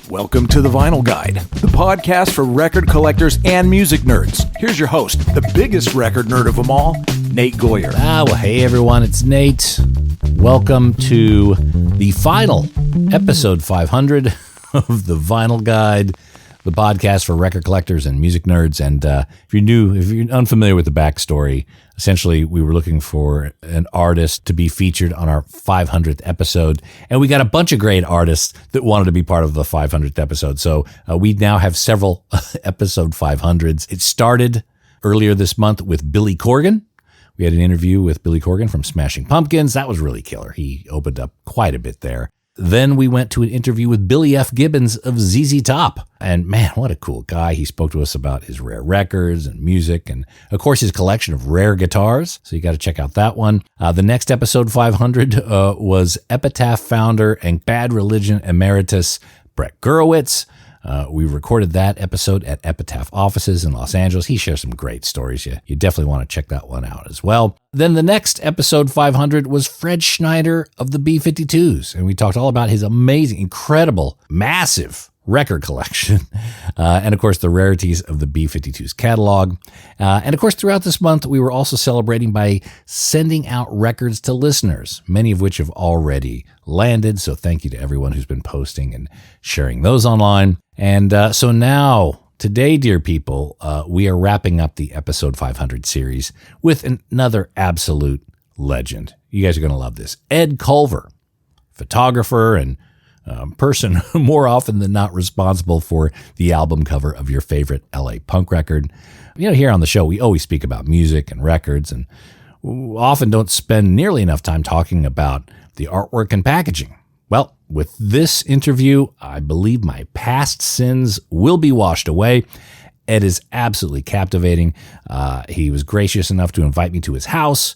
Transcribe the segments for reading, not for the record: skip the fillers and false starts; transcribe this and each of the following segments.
Welcome to The Vinyl Guide, the podcast for record collectors and music nerds. Here's your host, the biggest record nerd of them all, Nate Goyer. Well, hey everyone, it's Nate. Welcome to the final episode 500 of The Vinyl Guide, the podcast for record collectors and music nerds. And if you're unfamiliar with the backstory, essentially we were looking for an artist to be featured on our 500th episode, and we got a bunch of great artists that wanted to be part of the 500th episode. So we now have several episode 500s. It started earlier this month with Billy Corgan. We had an interview with Billy Corgan from Smashing Pumpkins. That was really killer. He opened up quite a bit there. Then we went to an interview with Billy F. Gibbons of ZZ Top. And man, what a cool guy. He spoke to us about his rare records and music and, of course, his collection of rare guitars. So you got to check out that one. The next episode 500 was Epitaph founder and Bad Religion emeritus Brett Gurewitz. We recorded that episode at Epitaph offices in Los Angeles. He shares some great stories. You definitely want to check that one out as well. Then the next episode 500 was Fred Schneider of the B-52s. And we talked all about his amazing, incredible, massive record collection. And of course, the rarities of the B-52s catalog. And of course, throughout this month, we were also celebrating by sending out records to listeners, many of which have already landed. So thank you to everyone who's been posting and sharing those online. And so now, today, dear people, we are wrapping up the episode 500 series with another absolute legend. You guys are going to love this. Ed Colver, photographer and person more often than not responsible for the album cover of your favorite LA punk record. You know, here on the show, we always speak about music and records and often don't spend nearly enough time talking about the artwork and packaging. Well, with this interview, I believe my past sins will be washed away. Ed is absolutely captivating. He was gracious enough to invite me to his house.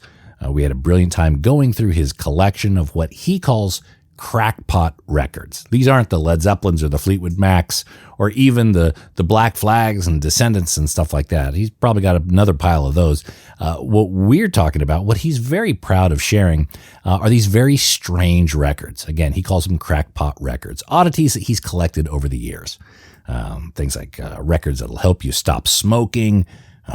We had a brilliant time going through his collection of what he calls Crackpot records. These aren't the Led Zeppelins or the Fleetwood Macs or even the Black Flags and Descendants and stuff like that. He's probably got another pile of those. What we're talking about, what he's very proud of sharing, are these very strange records. Again, he calls them Crackpot records, oddities that he's collected over the years. Things like records that'll help you stop smoking,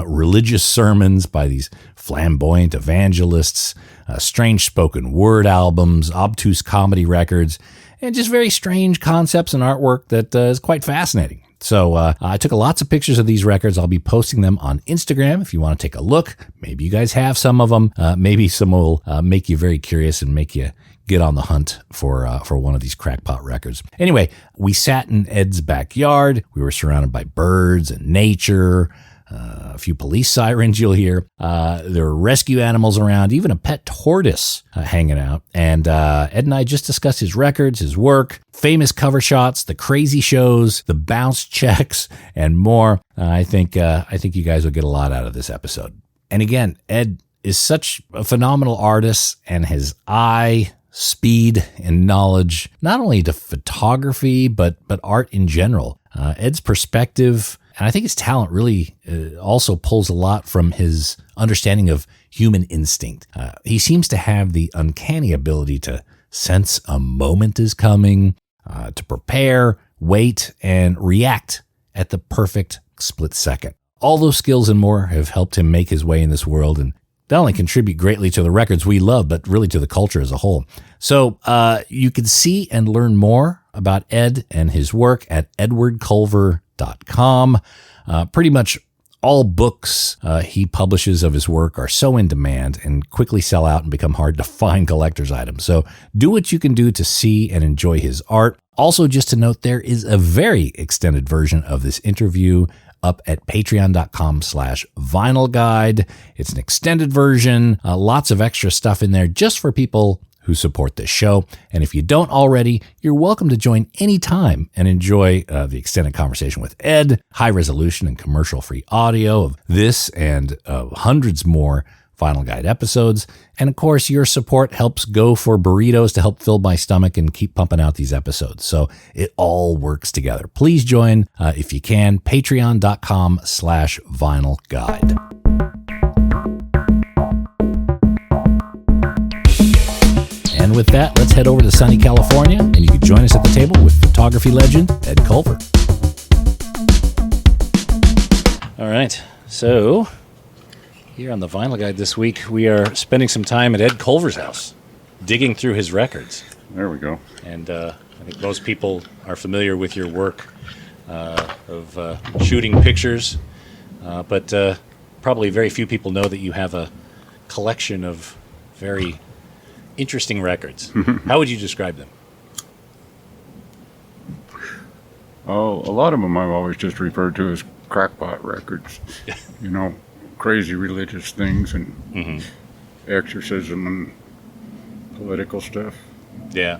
religious sermons by these flamboyant evangelists, strange spoken word albums, obtuse comedy records, and just very strange concepts and artwork that is quite fascinating. So I took lots of pictures of these records. I'll be posting them on Instagram if you want to take a look. Maybe you guys have some of them. Maybe some will make you very curious and make you get on the hunt for one of these Crackpot records. Anyway, we sat in Ed's backyard. We were surrounded by birds and nature. A few police sirens you'll hear. There are rescue animals around, even a pet tortoise hanging out. And Ed and I just discussed his records, his work, famous cover shots, the crazy shows, the bounce checks, and more. I think you guys will get a lot out of this episode. And again, Ed is such a phenomenal artist, and his eye, speed, and knowledge, not only to photography, but art in general. Ed's perspective, and I think his talent really also pulls a lot from his understanding of human instinct. He seems to have the uncanny ability to sense a moment is coming, to prepare, wait, and react at the perfect split second. All those skills and more have helped him make his way in this world and not only contribute greatly to the records we love, but really to the culture as a whole. So you can see and learn more about Ed and his work at edwardculver.com. Pretty much all books he publishes of his work are so in demand and quickly sell out and become hard to find collector's items. So do what you can do to see and enjoy his art. Also, just to note, there is a very extended version of this interview up at patreon.com/vinylguide. It's an extended version, lots of extra stuff in there just for people who support this show. And if you don't already, you're welcome to join anytime and enjoy the extended conversation with Ed, high resolution and commercial-free audio of this and hundreds more Vinyl Guide episodes. And of course, your support helps go for burritos to help fill my stomach and keep pumping out these episodes. So it all works together. Please join, if you can, patreon.com/vinylguide. And with that, let's head over to sunny California, and you can join us at the table with photography legend Ed Colver. All right, so here on the Vinyl Guide this week, we are spending some time at Ed Colver's house, digging through his records. There we go. And I think most people are familiar with your work of shooting pictures, but probably very few people know that you have a collection of very interesting records. How would you describe them? Oh, a lot of them I've always just referred to as crackpot records. You know, crazy religious things and exorcism and political stuff. Yeah.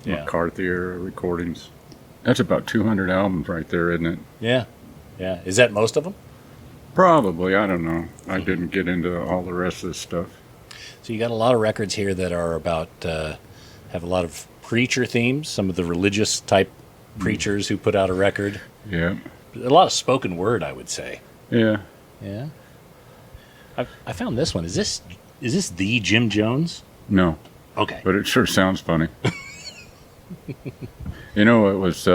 McCarthy era recordings. That's about 200 albums right there, isn't it? Yeah. Is that most of them? Probably. I don't know. I didn't get into all the rest of this stuff. So you got a lot of records here that are about, have a lot of preacher themes, some of the religious type preachers who put out a record. Yeah. A lot of spoken word, I would say. Yeah. Yeah. I found this one. Is this the Jim Jones? No. Okay. But it sure sounds funny. You know, it was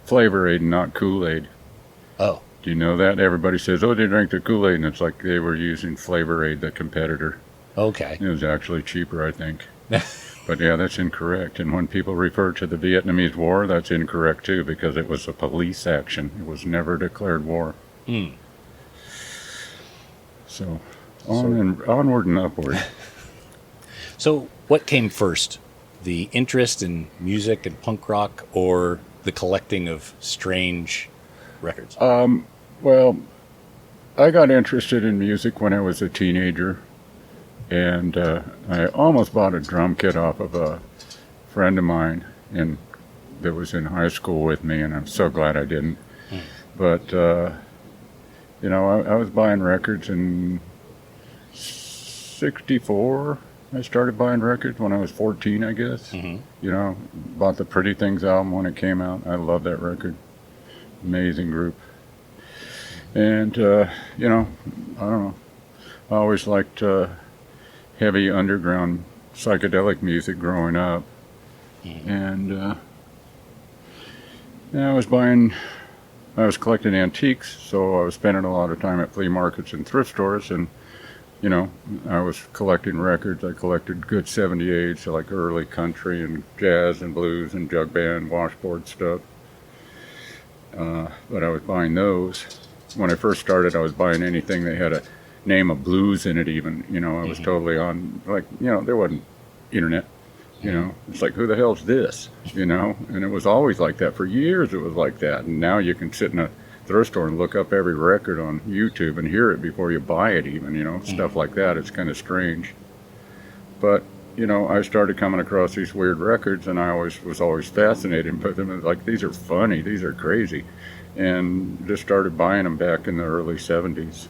Flavor Aid and not Kool-Aid. Oh. Do you know that? Everybody says, oh, they drank the Kool-Aid, and it's like they were using Flavor Aid, the competitor. Okay. It was actually cheaper, I think. But yeah, that's incorrect. And when people refer to the Vietnamese War, that's incorrect too, because it was a police action. It was never declared war. So, onward and upward. So, what came first? The interest in music and punk rock, or the collecting of strange records? Well, I got interested in music when I was a teenager, and I almost bought a drum kit off of a friend of mine that was in high school with me, and I'm so glad I didn't. But, you know, I was buying records in 64. I started buying records when I was 14, I guess. You know, bought the Pretty Things album when it came out. I love that record. Amazing group. And, you know, I don't know. I always liked heavy underground psychedelic music growing up. And I was collecting antiques, so I was spending a lot of time at flea markets and thrift stores, and you know, I was collecting records. I collected good 78s, so like early country and jazz and blues and jug band, washboard stuff. But I was buying those. When I first started, I was buying anything that had a name of blues in it even. You know, I was totally on, like, you know, there wasn't internet. You know, it's like, who the hell's this? You know, and it was always like that. For years it was like that. And now you can sit in a thrift store and look up every record on YouTube and hear it before you buy it even, you know, stuff like that. It's kind of strange. But, you know, I started coming across these weird records, and I was always fascinated by them. Like, these are funny, these are crazy. And just started buying them back in the early 70s.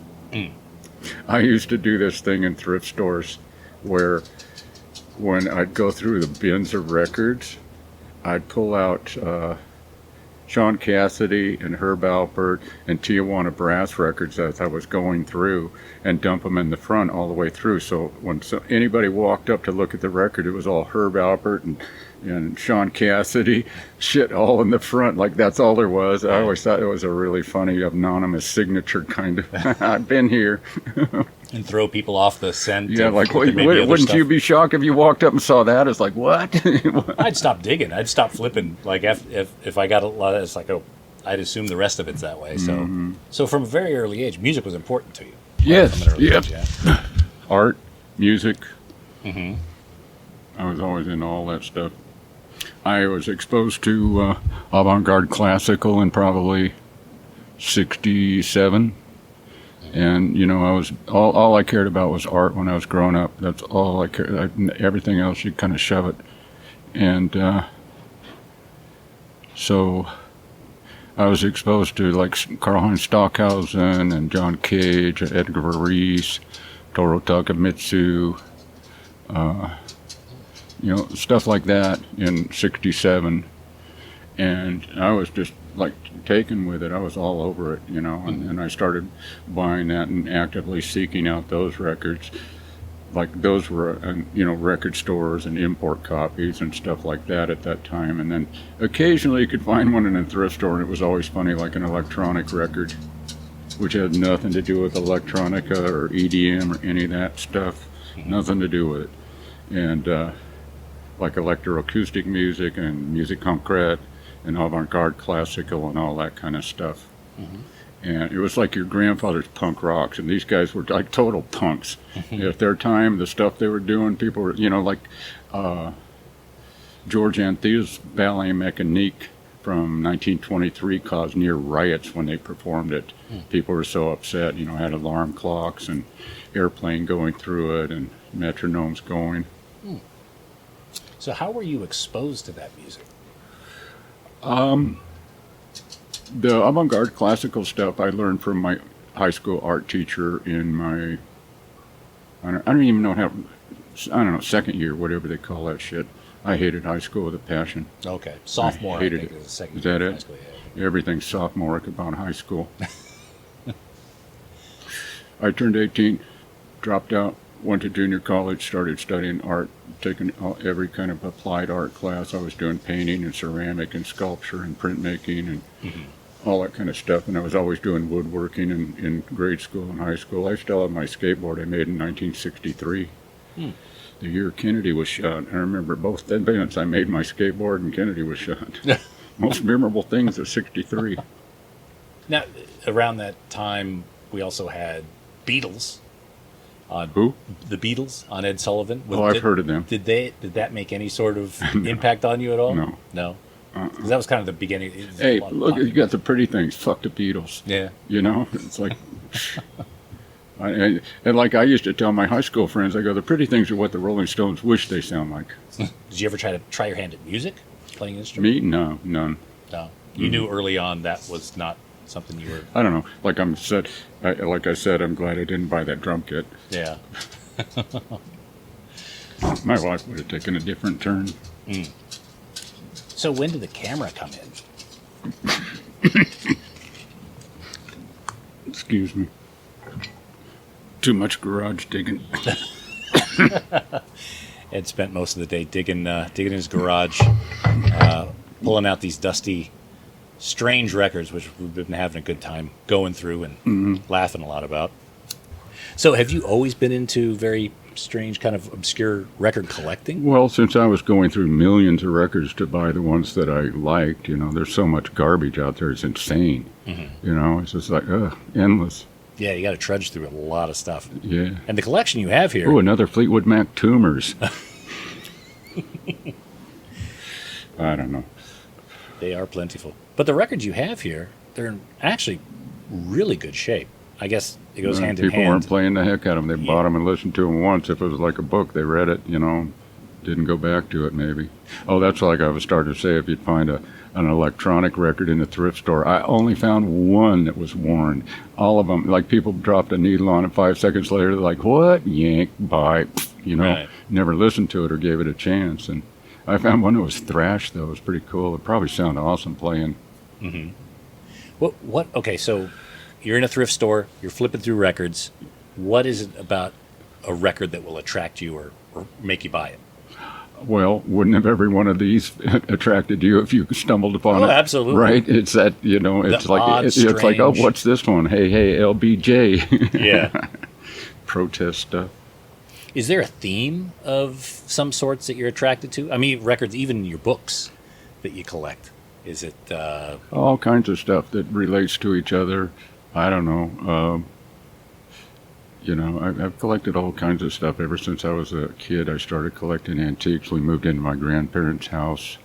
I used to do this thing in thrift stores where when I'd go through the bins of records, I'd pull out Sean Cassidy and Herb Alpert and Tijuana brass records as I was going through, and dump them in the front all the way through. So when anybody walked up to look at the record, it was all Herb Alpert and Sean Cassidy, shit, all in the front, like that's all there was. I always thought it was a really funny, anonymous signature kind of, I've been here. And throw people off the scent. Yeah, like, wouldn't you be shocked if you walked up and saw that? It's like, what? I'd stop digging. I'd stop flipping. Like, if I got a lot of, it's like, oh, I'd assume the rest of it's that way. So, so from a very early age, music was important to you. Yes. From an early age, yeah. Art, music. I was always into all that stuff. I was exposed to avant-garde classical in probably 67. And, you know, I was all I cared about was art when I was growing up. That's all I cared. Everything else, you kind of shove it. And so I was exposed to, like, Karl-Heinz Stockhausen and John Cage, Edgar Varèse, Toru Takamitsu, you know, stuff like that in 67. And I was just, like, taken with it. I was all over it, you know, and I started buying that and actively seeking out those records. like those were, record stores and import copies and stuff like that at that time. And then occasionally you could find one in a thrift store, and it was always funny, like an electronic record, which had nothing to do with electronica or EDM or any of that stuff. Nothing to do with it. And like electroacoustic music and music concrete and avant-garde classical and all that kind of stuff. And it was like your grandfather's punk rocks, and these guys were like total punks. At their time, the stuff they were doing, people were, like George Antheil's Ballet Mechanique from 1923 caused near riots when they performed it. People were so upset, had alarm clocks and airplane going through it and metronomes going. So how were you exposed to that music? The avant-garde classical stuff I learned from my high school art teacher in my, I don't even know how, second year, whatever they call that shit. I hated high school with a passion. Okay. Sophomore, I think, is the second Is year that of it? high school, yeah. Everything's sophomoric about high school. I turned 18, dropped out, went to junior college, started studying art, taking every kind of applied art class. I was doing painting and ceramic and sculpture and printmaking and all that kind of stuff. And I was always doing woodworking in grade school and high school. I still have my skateboard I made in 1963. The year Kennedy was shot. I remember both events. I made my skateboard and Kennedy was shot. Most memorable things of 63. Now, around that time, we also had Beatles. Who? The Beatles on Ed Sullivan. I've heard of them. Did that make any sort of impact on you at all? No. No? 'Cause that was kind of the beginning. Hey, look, you got the pretty things. Fuck the Beatles. Yeah. It's like... and like I used to tell my high school friends, I go, the pretty things are what the Rolling Stones wish they sound like. Did you ever try your hand at music? Playing an instrument? Me? No, none. No. You knew early on that was not something you were... I don't know. Like I said, I'm glad I didn't buy that drum kit. Yeah. My wife would have taken a different turn. So when did the camera come in? Excuse me. Too much garage digging. Ed spent most of the day digging in his garage, pulling out these dusty, strange records, which we've been having a good time going through and laughing a lot about. So have you always been into very strange, kind of obscure record collecting? Well, since I was going through millions of records to buy the ones that I liked, there's so much garbage out there. It's insane. It's just like, endless. Yeah, you got to trudge through a lot of stuff. Yeah. And the collection you have here... Oh, another Fleetwood Mac tumors. I don't know. They are plentiful. But the records you have here, they're in actually really good shape. I guess it goes hand in hand. People weren't playing the heck out of them. They bought them and listened to them once. If it was like a book, they read it, didn't go back to it maybe. Oh, that's like I was starting to say, if you'd find an electronic record in a thrift store. I only found one that was worn. All of them, like people dropped a needle on it 5 seconds later, they're like, what? Yank, buy, Right. Never listened to it or gave it a chance. And I found one that was thrash, though. It was pretty cool. It probably sounded awesome playing. Okay, so you're in a thrift store, you're flipping through records. What is it about a record that will attract you or make you buy it? Well, wouldn't have every one of these attracted you if you stumbled upon it? Oh, absolutely. Right? It's that, it's like, odd, it's like, oh, strange. what's this one? Hey, LBJ. Yeah. Protest stuff. Is there a theme of some sorts that you're attracted to? I mean, records, even your books that you collect. Is it... All kinds of stuff that relates to each other. I don't know. I've collected all kinds of stuff ever since I was a kid. I started collecting antiques. We moved into my grandparents' house,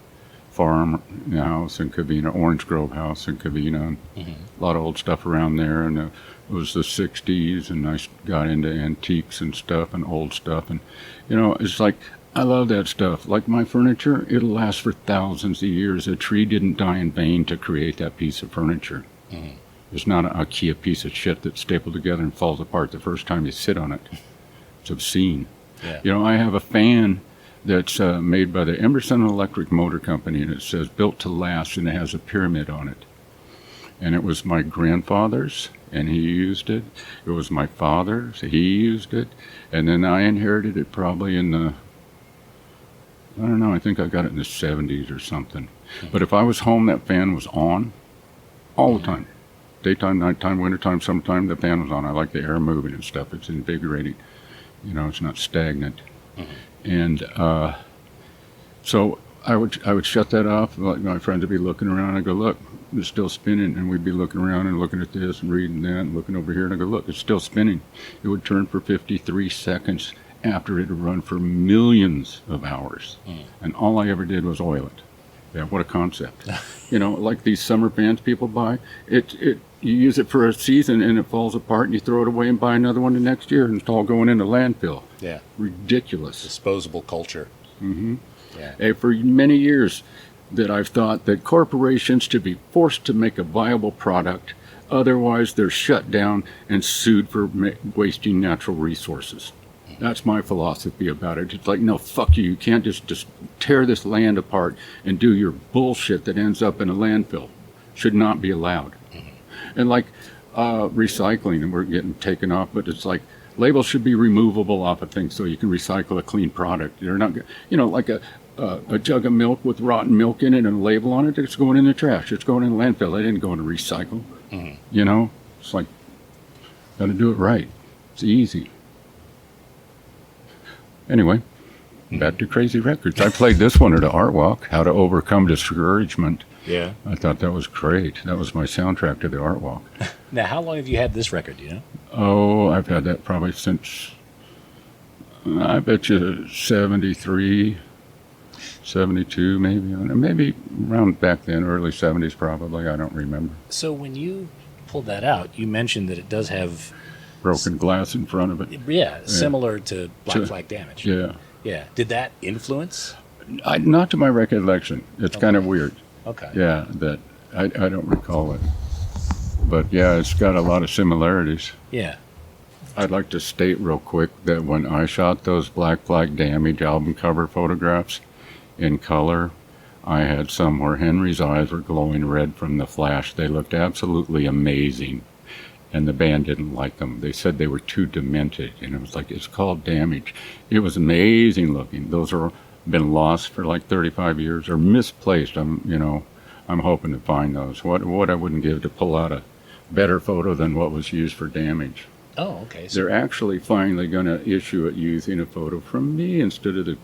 farm house in Covina, Orange Grove house in Covina. A lot of old stuff around there. And it was the 60s, and I got into antiques and stuff and old stuff. And, it's like, I love that stuff. Like my furniture, it'll last for thousands of years. A tree didn't die in vain to create that piece of furniture. It's not an IKEA piece of shit that's stapled together and falls apart the first time you sit on it. It's obscene. Yeah. I have a fan that's made by the Emerson Electric Motor Company, and it says built to last, and it has a pyramid on it. And it was my grandfather's, and he used it. It was my father's, he used it, and then I inherited it probably in the, I don't know, I think I got it in the 70s or something. But if I was home, that fan was on all the time. Daytime, nighttime, wintertime, summertime, the fan was on. I like the air moving and stuff. It's invigorating. You know, it's not stagnant. And so I would shut that off. Like my friends would be looking around. I go, look, it's still spinning. And we'd be looking around and looking at this and reading that and looking over here. And I go, look, it's still spinning. It would turn for 53 seconds after it had run for millions of hours. And all I ever did was oil it. Yeah, what a concept. You know, like these summer fans people buy, you use it for a season and it falls apart and you throw it away and buy another one the next year and it's all going into landfill. Yeah. Ridiculous. Disposable culture. Yeah. Hey, for many years that I've thought that corporations should be forced to make a viable product, otherwise they're shut down and sued for wasting natural resources. That's my philosophy about it. It's like, no, fuck you. You can't just tear this land apart and do your bullshit that ends up in a landfill. Should not be allowed. And like recycling, and we're getting taken off, but it's like labels should be removable off of things so you can recycle a clean product. They're not, you know, like a jug of milk with rotten milk in it and a label on it, it's going in the trash. It's going in the landfill. They didn't go into recycle. You know, it's like, got to do it right. It's easy. Anyway, back to Crazy Records. I played this one at an art walk, How to Overcome Discouragement. Yeah. I thought that was great. That was my soundtrack to the art walk. Now, how long have you had this record, do you know? Oh, I've had that probably since, I bet you 73, 72 maybe. Maybe around back then, early 70s probably. I don't remember. So when you pulled that out, you mentioned that it does have broken glass in front of it. Yeah, similar to Black Flag Damage. Yeah. Yeah. Did that influence? Not to my recollection. It's kind of weird. Okay. Yeah, that I don't recall it. But yeah, it's got a lot of similarities. Yeah. I'd like to state real quick that when I shot those Black Flag Damage album cover photographs in color, I had some where Henry's eyes were glowing red from the flash. They looked absolutely amazing. And the band didn't like them. They said they were too demented. And it was like, it's called Damage. It was amazing looking. Those are been lost for like 35 years or misplaced. I'm hoping to find those. What I wouldn't give to pull out a better photo than what was used for Damage. Oh, okay. So they're actually finally going to issue it using a photo from me instead of the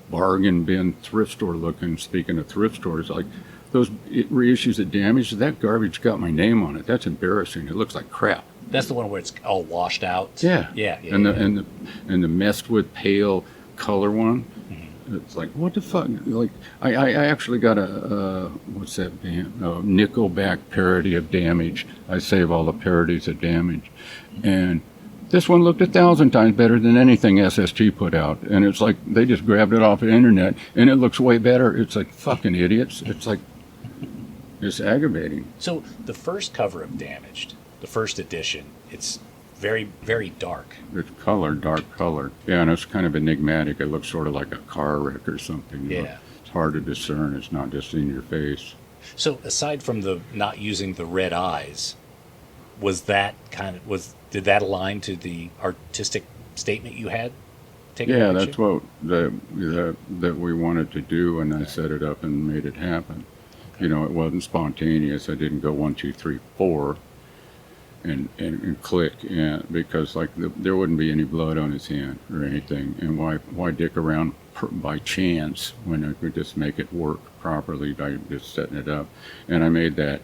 bargain bin thrift store looking. Speaking of thrift stores, like those reissues of Damage, that garbage got my name on it. That's embarrassing. It looks like crap. That's the one where it's all washed out. Yeah. Yeah. And the messed with pale color one. It's like, what the fuck? Like, I actually got a what's that band? A Nickelback parody of Damage. I save all the parodies of Damage, and this one looked 1,000 times better than anything SST put out. And it's like they just grabbed it off the internet, and it looks way better. It's like fucking idiots. It's like it's aggravating. So the first cover of Damaged, the first edition, it's very, very dark. It's dark color. Yeah, and it's kind of enigmatic. It looks sort of like a car wreck or something. Yeah. Know? It's hard to discern. It's not just in your face. So aside from the not using the red eyes, did that align to the artistic statement you had? Yeah, that's what that we wanted to do, and I set it up and made it happen. Okay. You know, it wasn't spontaneous. I didn't go 1, 2, 3, 4. And click, because like there wouldn't be any blood on his hand or anything, and why dick around by chance when I could just make it work properly by just setting it up. And I made that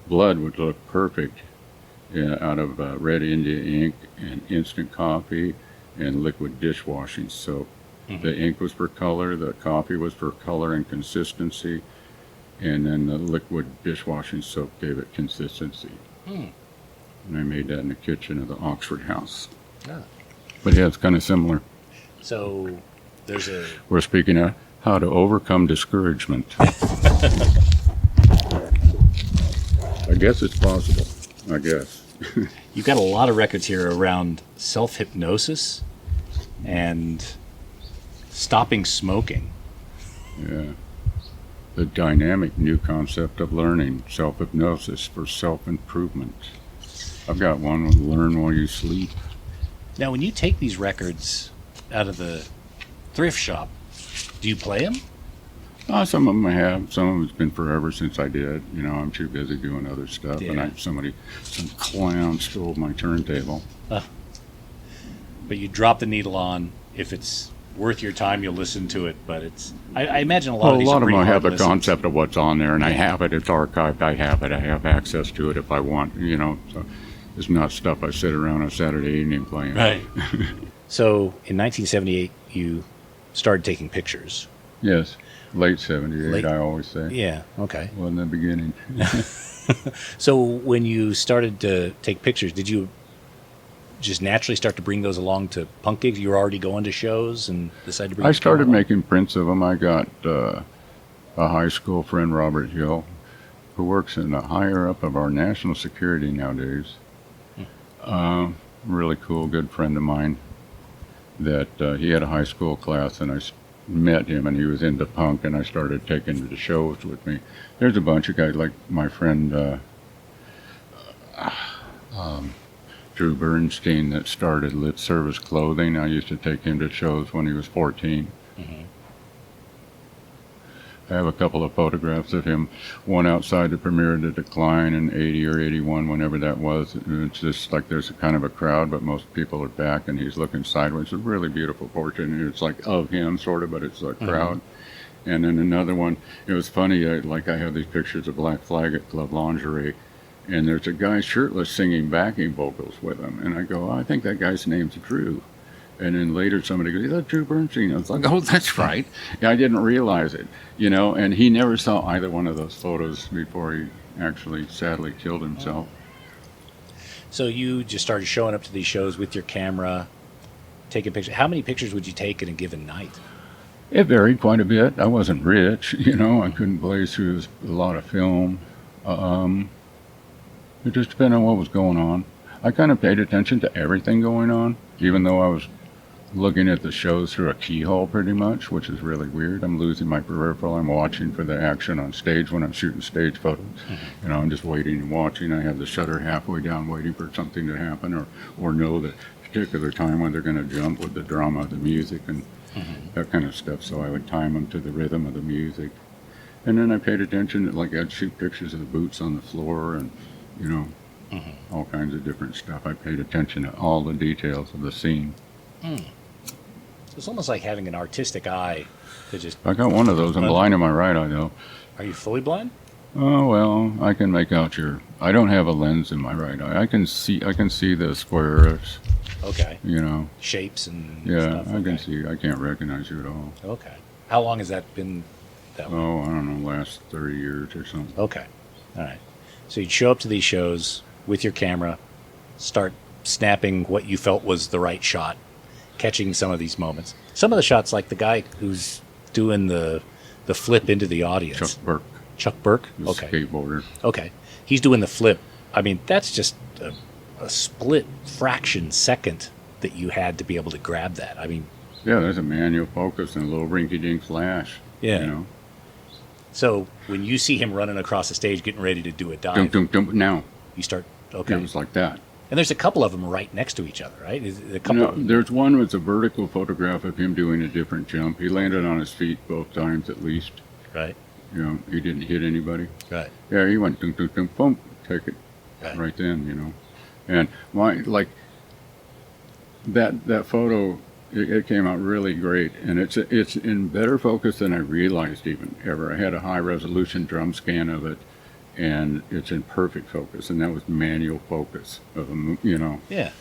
blood would look perfect out of Red India ink and instant coffee and liquid dishwashing soap. The ink was for color, the coffee was for color and consistency, and then the liquid dishwashing soap gave it consistency. And I made that in the kitchen of the Oxford House. Ah. But yeah, it's kind of similar. So we're speaking of how to overcome discouragement. I guess it's possible. I guess. You've got a lot of records here around self-hypnosis and stopping smoking. Yeah. The dynamic new concept of learning, self-hypnosis for self-improvement. I've got one with Learn While You Sleep. Now, when you take these records out of the thrift shop, do you play them? Some of them I have. Some of them it's been forever since I did. You know, I'm too busy doing other stuff. Yeah. And some clown stole my turntable. But you drop the needle on. If it's worth your time, you'll listen to it. But I imagine a lot of these are pretty hard have the listens. concept of what's on there, and I have it. It's archived. I have it. I have access to it if I want. You know, so it's not stuff I sit around on Saturday evening playing. Right. So in 1978, you started taking pictures. Yes, late '78. I always say. Yeah. Okay. Well, in the beginning. So when you started to take pictures, did you just naturally start to bring those along to punk gigs? You were already going to shows and decided to bring. I started making prints of them. I got a high school friend, Robert Hill, who works in the higher up of our national security nowadays. Really cool, good friend of mine. That he had a high school class, and I met him, and he was into punk, and I started taking him to shows with me. There's a bunch of guys like my friend Drew Bernstein that started Lit Service Clothing. I used to take him to shows when he was 14. Mm-hmm. I have a couple of photographs of him, one outside the premiere of The Decline in 80 or 81, whenever that was. It's just like there's a kind of a crowd, but most people are back, and he's looking sideways. It's a really beautiful portrait, and it's like of him, sort of, but it's a crowd. Mm-hmm. And then another one, it was funny, I have these pictures of Black Flag at Club Lingerie, and there's a guy shirtless singing backing vocals with him. And I go, I think that guy's name's Drew. And then later somebody goes, that's Drew Bernstein. I was like, oh, that's right. Yeah, I didn't realize it, you know. And he never saw either one of those photos before he actually sadly killed himself. So you just started showing up to these shows with your camera, taking pictures. How many pictures would you take in a given night? It varied quite a bit. I wasn't rich, you know. I couldn't blaze through a lot of film. It just depended on what was going on. I kind of paid attention to everything going on, even though I was looking at the shows through a keyhole pretty much, which is really weird. I'm losing my peripheral. I'm watching for the action on stage when I'm shooting stage photos. Mm-hmm. You know, I'm just waiting and watching. I have the shutter halfway down waiting for something to happen or know the particular time when they're going to jump with the drama of the music and that kind of stuff. So I would time them to the rhythm of the music. And then I paid attention to, like, I'd shoot pictures of the boots on the floor and, you know, all kinds of different stuff. I paid attention to all the details of the scene. So it's almost like having an artistic eye to just... I got one of those. I'm blind in my right eye, though. Are you fully blind? Oh, well, I can make out I don't have a lens in my right eye. I can see the squares. Okay. You know. Shapes and yeah, stuff. I can see. I can't recognize you at all. Okay. How long has that been that way? Oh, I don't know, last 30 years or something. Okay. All right. So you'd show up to these shows with your camera, start snapping what you felt was the right shot, catching some of these moments. Some of the shots, like the guy who's doing the flip into the audience. Chuck Burke. Chuck Burke? The skateboarder. Okay. He's doing the flip. I mean, that's just a split fraction second that you had to be able to grab that. I mean... Yeah, there's a manual focus and a little rinky-dink flash. Yeah. You know? So when you see him running across the stage getting ready to do a dive... Now. You start... Okay. It was like that. And there's a couple of them right next to each other, right? There's one with a vertical photograph of him doing a different jump. He landed on his feet both times at least. Right. You know, he didn't hit anybody. Right. Yeah, he went dunk, dunk, dunk, boom, take it right then, you know. And that photo, it came out really great, and it's in better focus than I realized even ever. I had a high resolution drum scan of it, and it's in perfect focus, and that was manual focus of you know. Yeah.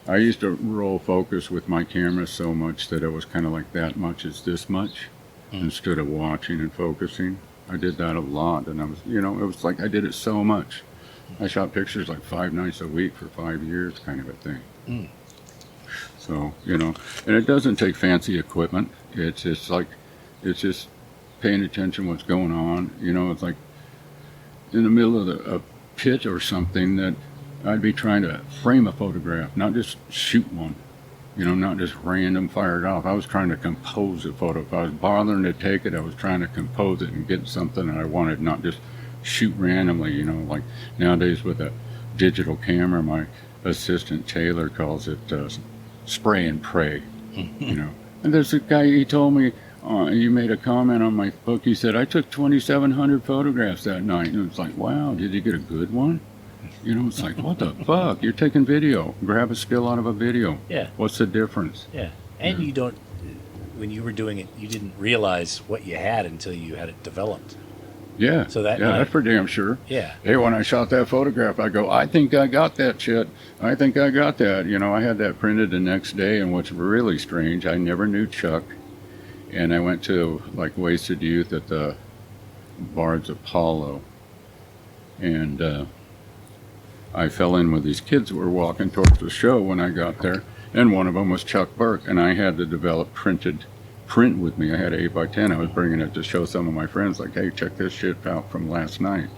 I used to roll focus with my camera so much that it was kind of like that much is this much, instead of watching and focusing. I did that a lot, and I was, you know, it was like I did it so much. I shot pictures like 5 nights a week for 5 years, kind of a thing. So, you know, and it doesn't take fancy equipment. It's just paying attention what's going on. You know, it's like in the middle of a pit or something that I'd be trying to frame a photograph, not just shoot one. You know, not just random fire it off. I was trying to compose a photo. If I was bothering to take it, I was trying to compose it and get something that I wanted, not just shoot randomly, you know, like nowadays with a digital camera. My assistant Taylor calls it spray and pray, you know. And there's a guy, he told me, you made a comment on my book. He said, I took 2,700 photographs that night. And it's like, wow, did you get a good one? You know, it's like, what the fuck? You're taking video. Grab a still out of a video. Yeah. What's the difference? Yeah. And you don't, when you were doing it, you didn't realize what you had until you had it developed. Yeah. So that that's for damn sure. Yeah. Hey, when I shot that photograph, I go, I think I got that shit. I think I got that. You know, I had that printed the next day, and what's really strange, I never knew Chuck. And I went to, like, Wasted Youth at the Bard's Apollo. And I fell in with these kids that were walking towards the show when I got there. And one of them was Chuck Burke, and I had to develop print with me. I had an 8x10. I was bringing it to show some of my friends, like, hey, check this shit out from last night.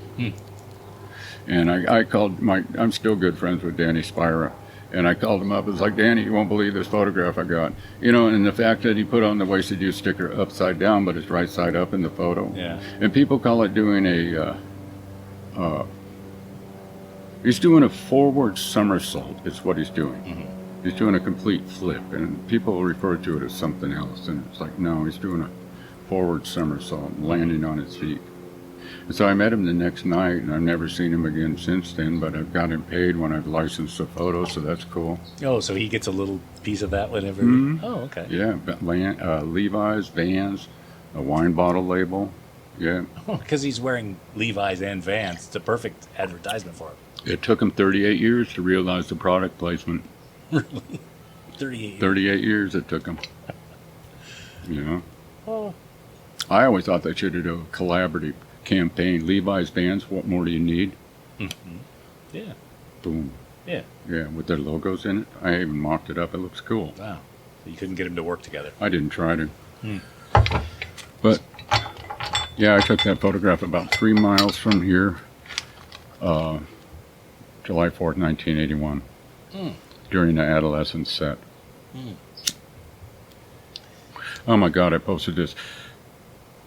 And I called I'm still good friends with Danny Spira, and I called him up. I was like, Danny, you won't believe this photograph I got. You know, and the fact that he put on the Wasted Youth sticker upside down, but it's right side up in the photo. Yeah. And people call it doing he's doing a forward somersault, is what he's doing. He's doing a complete flip, and people refer to it as something else, and it's like, no, he's doing a forward somersault, landing on his feet. And so I met him the next night, and I've never seen him again since then, but I've got him paid when I've licensed the photo, so that's cool. Oh, so he gets a little piece of that whenever... Oh, okay. Yeah, Levi's, Vans, a wine bottle label, yeah. Because he's wearing Levi's and Vans. It's a perfect advertisement for him. It took him 38 years to realize the product placement. Really? 38 years it took him. You know? Oh. I always thought they should do a collaborative campaign. Levi's, Vans, what more do you need? Yeah. Boom. Yeah. Yeah, with their logos in it. I even mocked it up. It looks cool. Wow. You couldn't get them to work together. I didn't try to. But, yeah, I took that photograph about 3 miles from here, July 4th, 1981. During the adolescence set. Oh my God, I posted this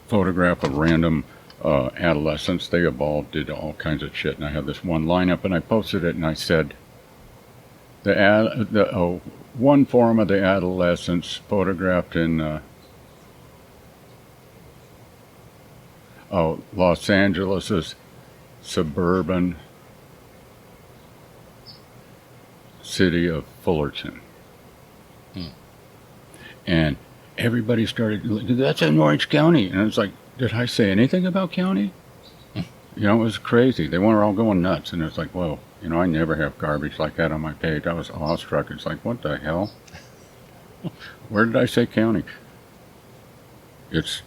photograph of random adolescents. They evolved, did all kinds of shit, and I had this one lineup, and I posted it, and I said, one form of the adolescence photographed in Los Angeles' suburban city of Fullerton. And everybody started, that's in Orange County. And it's like, did I say anything about county? You know, it was crazy. They were all going nuts. And it's like, whoa, you know, I never have garbage like that on my page. I was awestruck. It's like, what the hell? Where did I say county? It's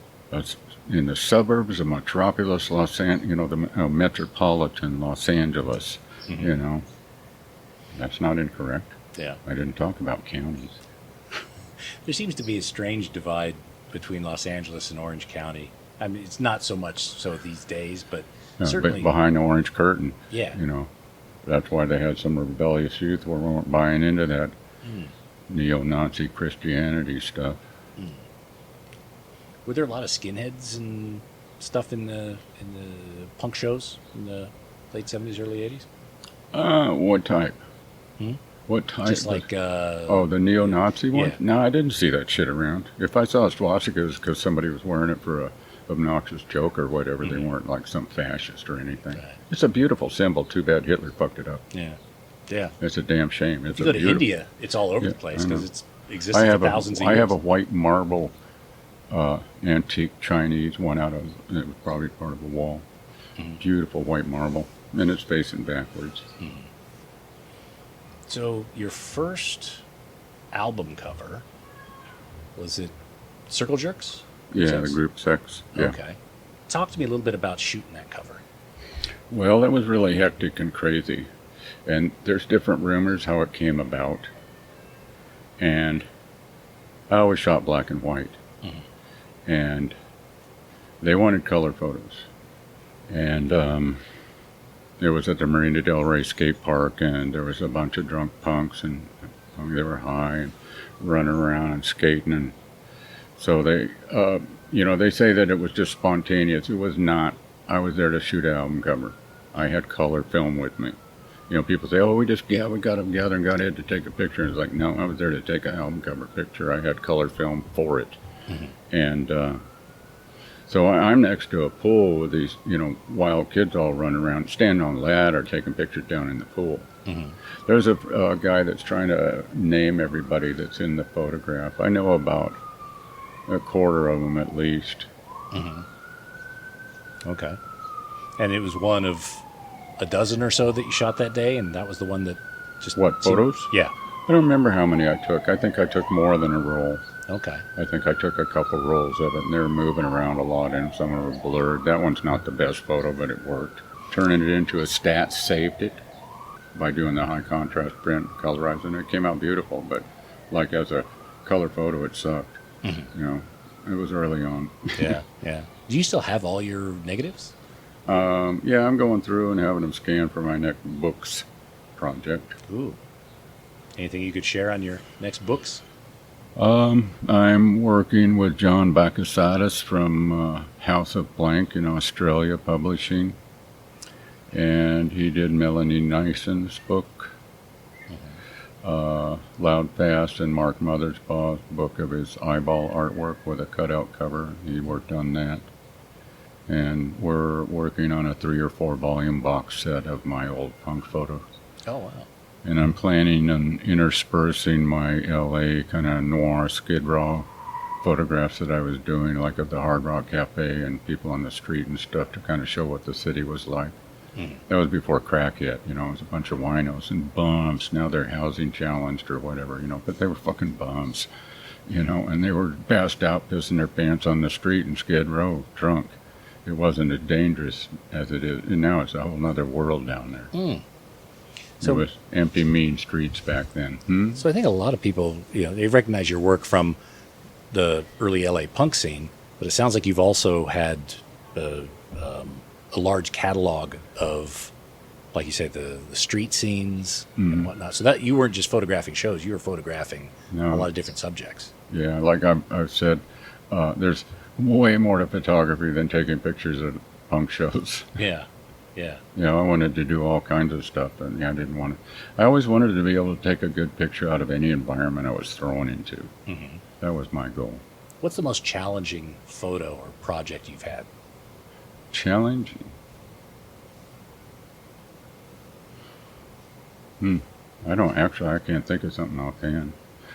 in the suburbs of metropolis Los Angeles, you know, the metropolitan Los Angeles, you know. That's not incorrect. Yeah. I didn't talk about counties. There seems to be a strange divide between Los Angeles and Orange County. I mean, it's not so much so these days, but certainly... But behind the orange curtain. Yeah. You know, that's why they had some rebellious youth who weren't buying into that neo-Nazi Christianity stuff. Were there a lot of skinheads and stuff in the punk shows in the late 70s, early 80s? What type? What type? Just like... the neo-Nazi one? Yeah. No, I didn't see that shit around. If I saw a swastika, it was because somebody was wearing it for a obnoxious joke or whatever. They weren't like some fascist or anything. Right. It's a beautiful symbol. Too bad Hitler fucked it up. Yeah. Yeah. It's a damn shame. It's if you go to India, it's all over the place because it's existed for thousands of years. I have a white marble antique Chinese one out of, it was probably part of a wall. Beautiful white marble. And it's facing backwards. So your first album cover, was it Circle Jerks? Yeah, the group Sex. Yeah. Okay. Talk to me a little bit about shooting that cover. Well, that was really hectic and crazy. And there's different rumors how it came about. And I always shot black and white. And they wanted color photos. And it was at the Marina Del Rey skate park, and there was a bunch of drunk punks, and they were high and running around and skating. And so they, they say that it was just spontaneous. It was not. I was there to shoot an album cover. I had color film with me. People say, "Oh, we got together and got Ed to take a picture." And it's like, no, I was there to take an album cover picture. I had color film for it, and so I'm next to a pool with these, wild kids all running around, standing on a ladder, taking pictures down in the pool. There's a guy that's trying to name everybody that's in the photograph. I know about a quarter of them at least. Okay. And it was one of a dozen or so that you shot that day, and that was the one that just... What, photos? Yeah. I don't remember how many I took. I think I took more than a roll. Okay. I think I took a couple rolls of it, and they were moving around a lot, and some of them were blurred. That one's not the best photo, but it worked. Turning it into a stat saved it by doing the high contrast print, colorizing it. It came out beautiful, but like as a color photo, it sucked. It was early on. Yeah. Do you still have all your negatives? Yeah, I'm going through and having them scanned for my next books project. Ooh. Anything you could share on your next books? I'm working with John Bakasadis from House of Blank in Australia Publishing. And he did Melanie Nyson's book, Loud Fast, and Mark Mothersbaugh's book of his eyeball artwork with a cutout cover. He worked on that. And we're working on a 3 or 4 volume box set of my old punk photos. Oh, wow. And I'm planning on interspersing my LA kind of noir Skid Row photographs that I was doing, like of the Hard Rock Cafe and people on the street and stuff, to kind of show what the city was like. That was before crack hit, it was a bunch of winos and bums. Now they're housing challenged or whatever, but they were fucking bums, and they were passed out pissing their pants on the street in Skid Row, drunk. It wasn't as dangerous as it is, and now it's a whole other world down there. So it was empty, mean streets back then. So I think a lot of people, they recognize your work from the early LA punk scene, but it sounds like you've also had a large catalog of, like you said, the street scenes and whatnot. So that you weren't just photographing shows; you were photographing a lot of different subjects. Yeah, like I've said, there's way more to photography than taking pictures of punk shows. Yeah. I wanted to do all kinds of stuff, and I always wanted to be able to take a good picture out of any environment I was thrown into. That was my goal. What's the most challenging photo or project you've had? Challenging? I can't think of something offhand.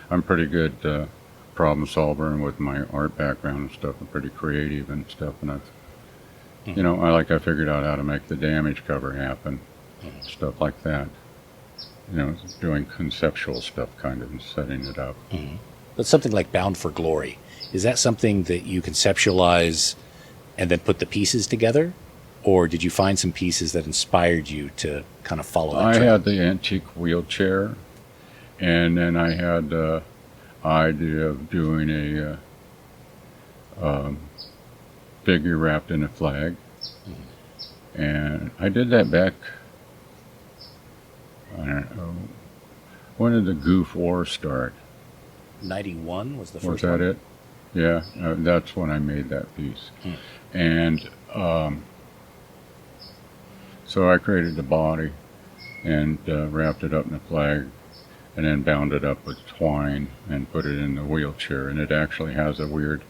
I'm pretty good problem solver, and with my art background and stuff, I'm pretty creative and stuff, and I figured out how to make the damage cover happen, stuff like that. Doing conceptual stuff kind of and setting it up. But something like Bound for Glory, is that something that you conceptualize and then put the pieces together? Or did you find some pieces that inspired you to kind of follow that trail? I had the antique wheelchair, and then I had the idea of doing a figure wrapped in a flag. And I did that back, I don't know, when did the Goof War start? 91 was the first one. Was that it? Yeah, that's when I made that piece. And so I created the body and wrapped it up in a flag, and then bound it up with twine and put it in the wheelchair. And it actually has a weird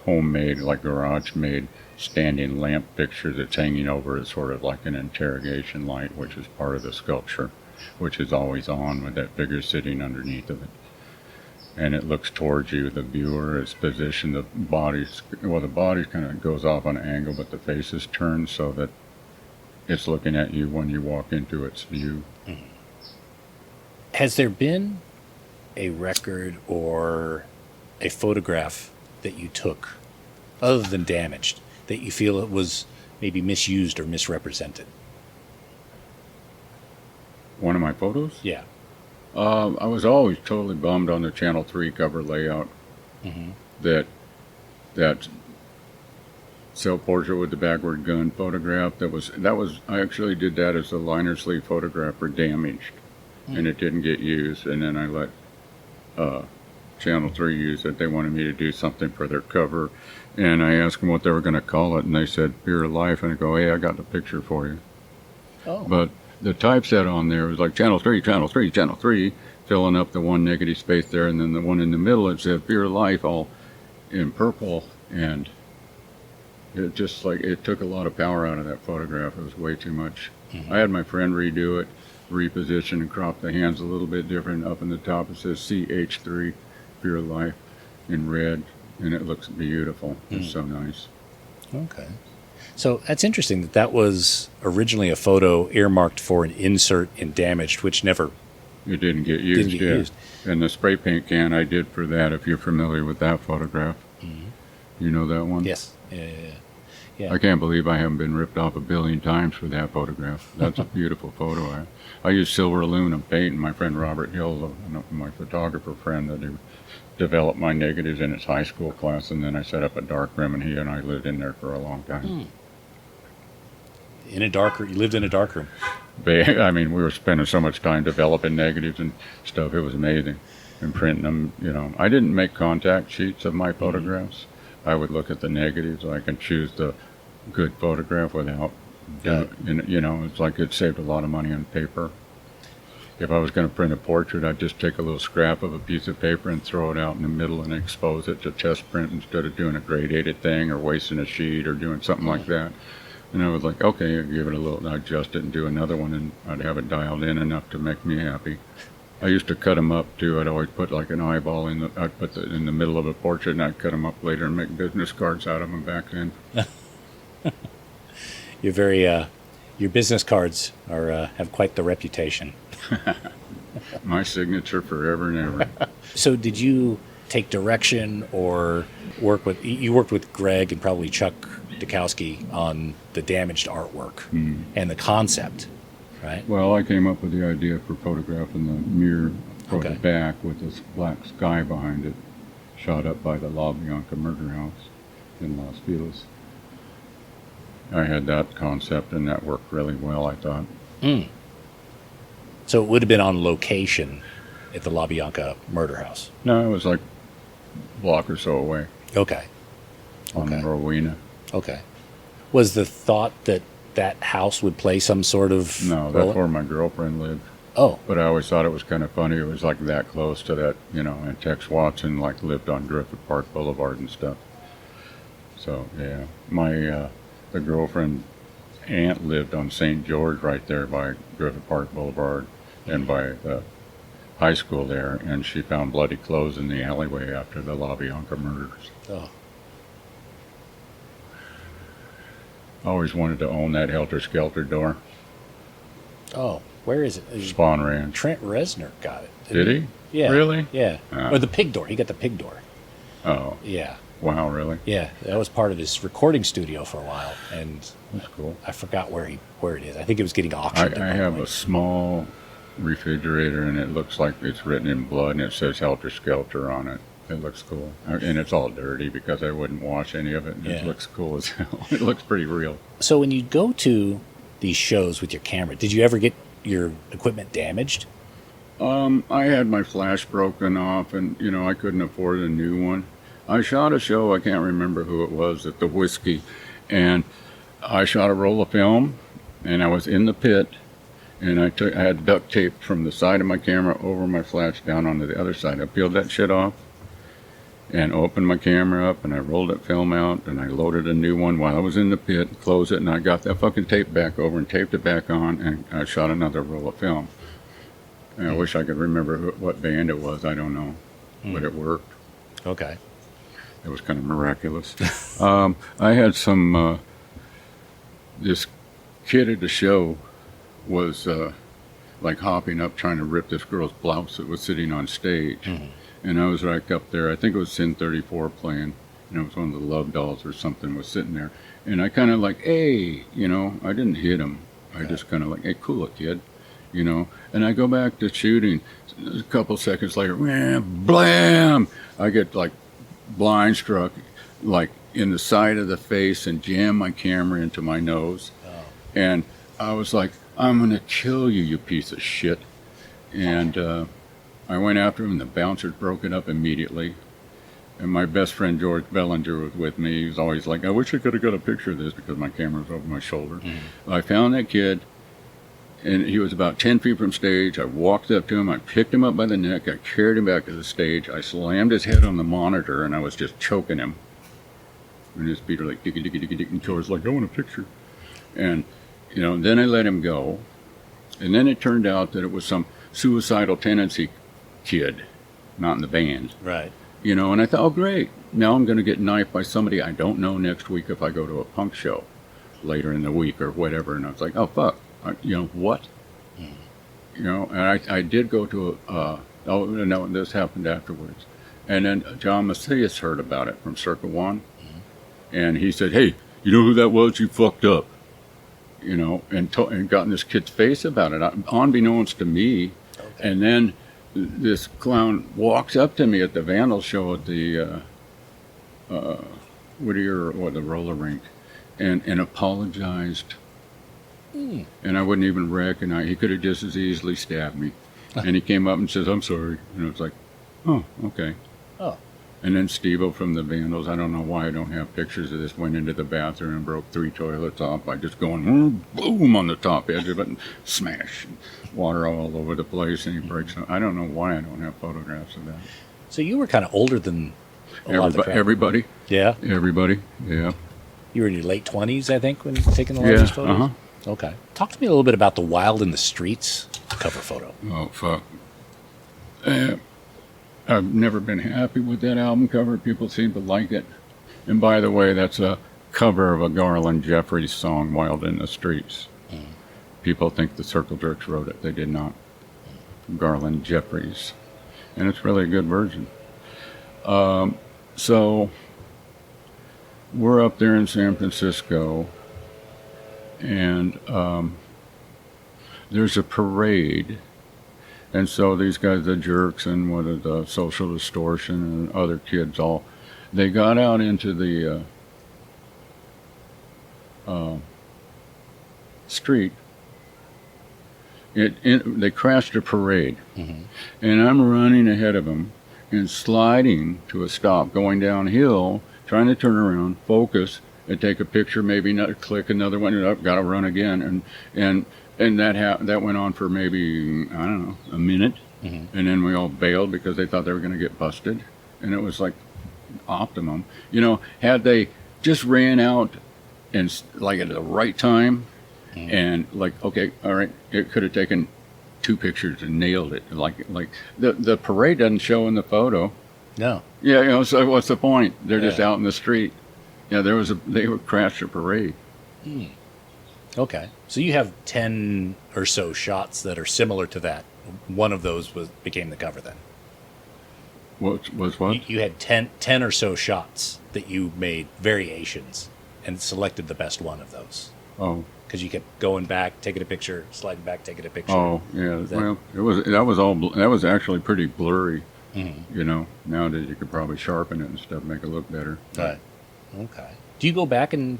homemade, like garage-made standing lamp picture that's hanging over it, sort of like an interrogation light, which is part of the sculpture, which is always on with that figure sitting underneath of it. And it looks towards you. The viewer is positioned. The body kind of goes off on an angle, but the face is turned so that it's looking at you when you walk into its view. Has there been a record or a photograph that you took, other than damaged, that you feel it was maybe misused or misrepresented? One of my photos? Yeah. I was always totally bummed on the Channel 3 cover layout. That self-portrait with the backward gun photograph, that was I actually did that as a liner sleeve photograph for Damaged, and it didn't get used, and then I let Channel 3 use it. They wanted me to do something for their cover, and I asked them what they were going to call it, and they said Fear of Life, and I go, hey, I got the picture for you. Oh. But the typeset on there was like channel 3, channel 3, channel 3, filling up the one negative space there, and then the one in the middle, it said Fear of Life, all in purple, and it just like, it took a lot of power out of that photograph. It was way too much. I had my friend redo it, reposition and crop the hands a little bit different. Up in the top it says CH3, Fear of Life, in red, and it looks beautiful. It's so nice. Okay. So that's interesting that was originally a photo earmarked for an insert in Damaged, which never... It didn't get used, And the spray paint can I did for that, if you're familiar with that photograph. You know that one? Yes. Yeah. I can't believe I haven't been ripped off 1 billion times for that photograph. That's a beautiful photo. I used silver aluminum paint, and my friend Robert Hill, my photographer friend, that he developed my negatives in his high school class, and then I set up a dark room, and he and I lived in there for a long time. In a dark room? You lived in a dark room? I mean, we were spending so much time developing negatives and stuff. It was amazing. And printing them, I didn't make contact sheets of my photographs. I would look at the negatives. I can choose the good photograph without, it's like it saved a lot of money on paper. If I was going to print a portrait, I'd just take a little scrap of a piece of paper and throw it out in the middle and expose it to test print instead of doing a gradated thing or wasting a sheet or doing something like that. And I was like, okay, I'd give it a little, I'd adjust it and do another one, and I'd have it dialed in enough to make me happy. I used to cut them up too. I'd always put like an eyeball I'd put in the middle of a portrait, and I'd cut them up later and make business cards out of them back then. You're very, your business cards have quite the reputation. My signature forever and ever. So did you take direction or worked with Greg and probably Chuck Dukowski on the Damaged artwork and the concept, right? Well, I came up with the idea for photographing the mirror for the back with this black sky behind it, shot up by the La Bianca murder house in Los Feliz. I had that concept, and that worked really well, I thought. So it would have been on location at the La Bianca murder house? No, it was like a block or so away. Okay. On Rowena. Okay. Was the thought that house would play some sort of No, that's where my girlfriend lived. Oh. But I always thought it was kind of funny. It was like that close to that, and Tex Watson like lived on Griffith Park Boulevard and stuff. So, yeah. My, the girlfriend aunt lived on St. George right there by Griffith Park Boulevard and by the high school there, and she found bloody clothes in the alleyway after the La Bianca murders. Oh. I always wanted to own that Helter Skelter door. Oh, where is it? Spawn Ranch. Trent Reznor got it. Did he? Yeah. Really? Yeah. Or the pig door. He got the pig door. Oh. Yeah. Wow, really? Yeah. That was part of his recording studio for a while, and that's cool. I forgot where it is. I think it was getting auctioned. I have a small refrigerator, and it looks like it's written in blood, and it says Helter Skelter on it. It looks cool. And it's all dirty because I wouldn't wash any of it. And It looks cool as hell. It looks pretty real. So when you go to these shows with your camera, did you ever get your equipment damaged? I had my flash broken off, and, I couldn't afford a new one. I shot a show, I can't remember who it was, at the Whiskey. And I shot a roll of film, and I was in the pit. And I had duct tape from the side of my camera over my flash down onto the other side. I peeled that shit off and opened my camera up, and I rolled that film out, and I loaded a new one while I was in the pit, closed it, and I got that fucking tape back over and taped it back on, and I shot another roll of film. And I wish I could remember what band it was. I don't know, but it worked. Okay. It was kind of miraculous. I had some, this kid at the show was like hopping up trying to rip this girl's blouse that was sitting on stage. And I was right up there. I think it was Sin 34 playing. And it was one of the Love Dolls or something was sitting there. And I kind of like, hey, I didn't hit him. I just kind of like, hey, cool it, kid. And I go back to shooting. A couple seconds later, blam! I get like blind struck, like in the side of the face, and jam my camera into my nose. Oh. And I was like, I'm going to kill you, you piece of shit. And I went after him, and the bouncers broke it up immediately. And my best friend, George Bellinger, was with me. He was always like, I wish I could have got a picture of this, because my camera was over my shoulder. I found that kid, And he was about 10 feet from stage. I walked up to him. I picked him up by the neck. I carried him back to the stage. I slammed his head on the monitor, and I was just choking him. And his feet are like, diggy, diggy, diggy, diggy. And Toru's like, I want a picture. And, then I let him go. And then it turned out that it was some suicidal tendency kid, not in the band. Right. And I thought, oh, great. Now I'm going to get knifed by somebody I don't know next week if I go to a punk show later in the week or whatever. And I was like, oh, fuck. What? And I did go to this happened afterwards. And then John Macias heard about it from Circle One. And he said, hey, you know who that was? You fucked up. And got in this kid's face about it, unbeknownst to me. Okay. And then this clown walks up to me at the Vandal show at the Whittier or the roller rink and apologized. And I wouldn't even recognize. He could have just as easily stabbed me. And he came up and says, I'm sorry. And I was like, oh, okay. Oh. And then Steve-O from the Vandals, I don't know why I don't have pictures of this, went into the bathroom and broke 3 toilets off by just going boom on the top edge of it and smash. Water all over the place, and he breaks it. I don't know why I don't have photographs of that. So you were kind of older than everybody. Yeah? Everybody, yeah. You were in your late 20s, I think, when you were taking a lot of these photos? Uh-huh. Okay. Talk to me a little bit about the Wild in the Streets cover photo. Oh, fuck. I've never been happy with that album cover. People seem to like it. And by the way, that's a cover of a Garland Jeffries song, Wild in the Streets. People think the Circle Jerks wrote it. They did not. Garland Jeffries. And it's really a good version. So we're up there in San Francisco, and there's a parade. And so these guys, the Jerks and what are the Social Distortion and other kids, they got out into the street. They crashed a parade. Mm-hmm. And I'm running ahead of them and sliding to a stop, going downhill, trying to turn around, focus, and take a picture, maybe not click another one, and up, got to run again. And that went on for maybe, I don't know, a minute. Mm-hmm. And then we all bailed because they thought they were going to get busted. And it was like optimum. Had they just ran out and like at the right time, mm-hmm. and like, okay, all right, it could have taken 2 pictures and nailed it. Like the parade doesn't show in the photo. No. Yeah, so what's the point? They're just out in the street. Yeah, they were crashed a parade. Hmm. Okay. So you have 10 or so shots that are similar to that. One of those became the cover then. What was what? You had 10 or so shots that you made variations and selected the best one of those. Oh. Because you kept going back, taking a picture, sliding back, taking a picture. Oh, yeah. That was actually pretty blurry. Mm-hmm. Nowadays you could probably sharpen it and stuff, make it look better. Right. Okay. Do you go back and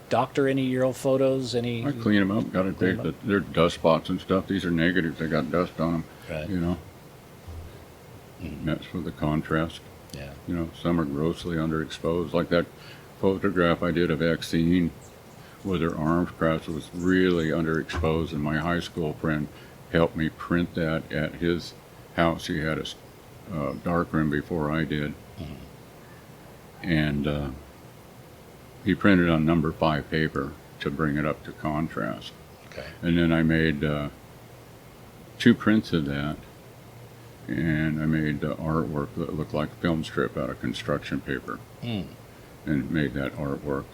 doctor any of your old photos? I clean them up. Got to they're dust spots and stuff. These are negatives. They got dust on them. Right. Mm-hmm. That's for the contrast. Yeah. Some are grossly underexposed. Like that photograph I did of Exene with her arms crossed was really underexposed, and my high school friend helped me print that at his house. He had a darkroom before I did. Mm-hmm. And he printed on number 5 paper to bring it up to contrast. Okay. And then I made 2 prints of that, and I made artwork that looked like a film strip out of construction paper, and made that artwork.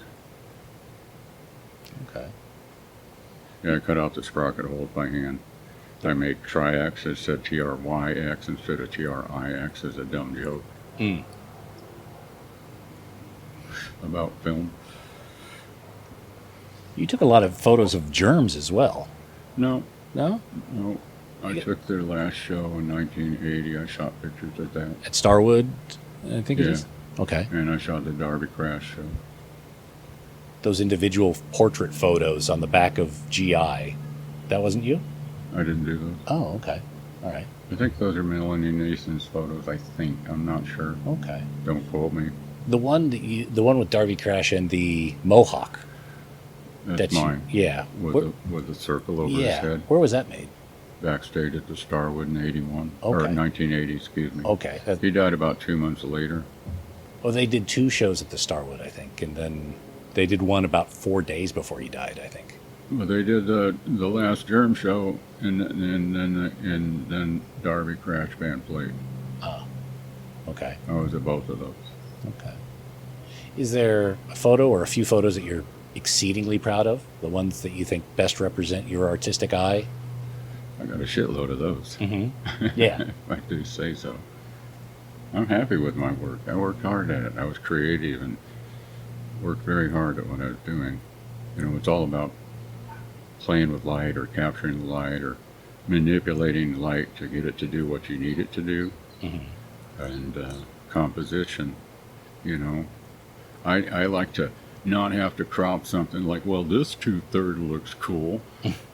Okay. Yeah, I cut out the sprocket holes by hand. I made triax that said TRYX instead of TRIX as a dumb joke. About film. You took a lot of photos of germs as well. No. No? No. I took their last show in 1980. I shot pictures of that. At Starwood, I think it is? Okay. And I shot the Derby Crash show. Those individual portrait photos on the back of GI, that wasn't you? I didn't do those. Oh, okay. All right. I think those are Melanie Nason's photos, I think. I'm not sure. Okay. Don't quote me. The one with Derby Crash and the Mohawk. That's mine. Yeah. With the circle over his head. Where was that made? Backstage at the Starwood in 81. Okay. Or 1980, excuse me. Okay. He died about 2 months later. Well, they did 2 shows at the Starwood, I think, and then they did one about 4 days before he died, I think. Well, they did the last Germ show, and then Darby Crash Band played. Oh. Okay. I was at both of those. Okay. Is there a photo or a few photos that you're exceedingly proud of? The ones that you think best represent your artistic eye? I got a shitload of those. Mm-hmm. Yeah. If I do say so. I'm happy with my work. I worked hard at it. I was creative and worked very hard at what I was doing. You know, it's all about playing with light or capturing the light or manipulating light to get it to do what you need it to do. Mm-hmm. And composition, you know. I like to not have to crop something like, well, this 2/3 looks cool,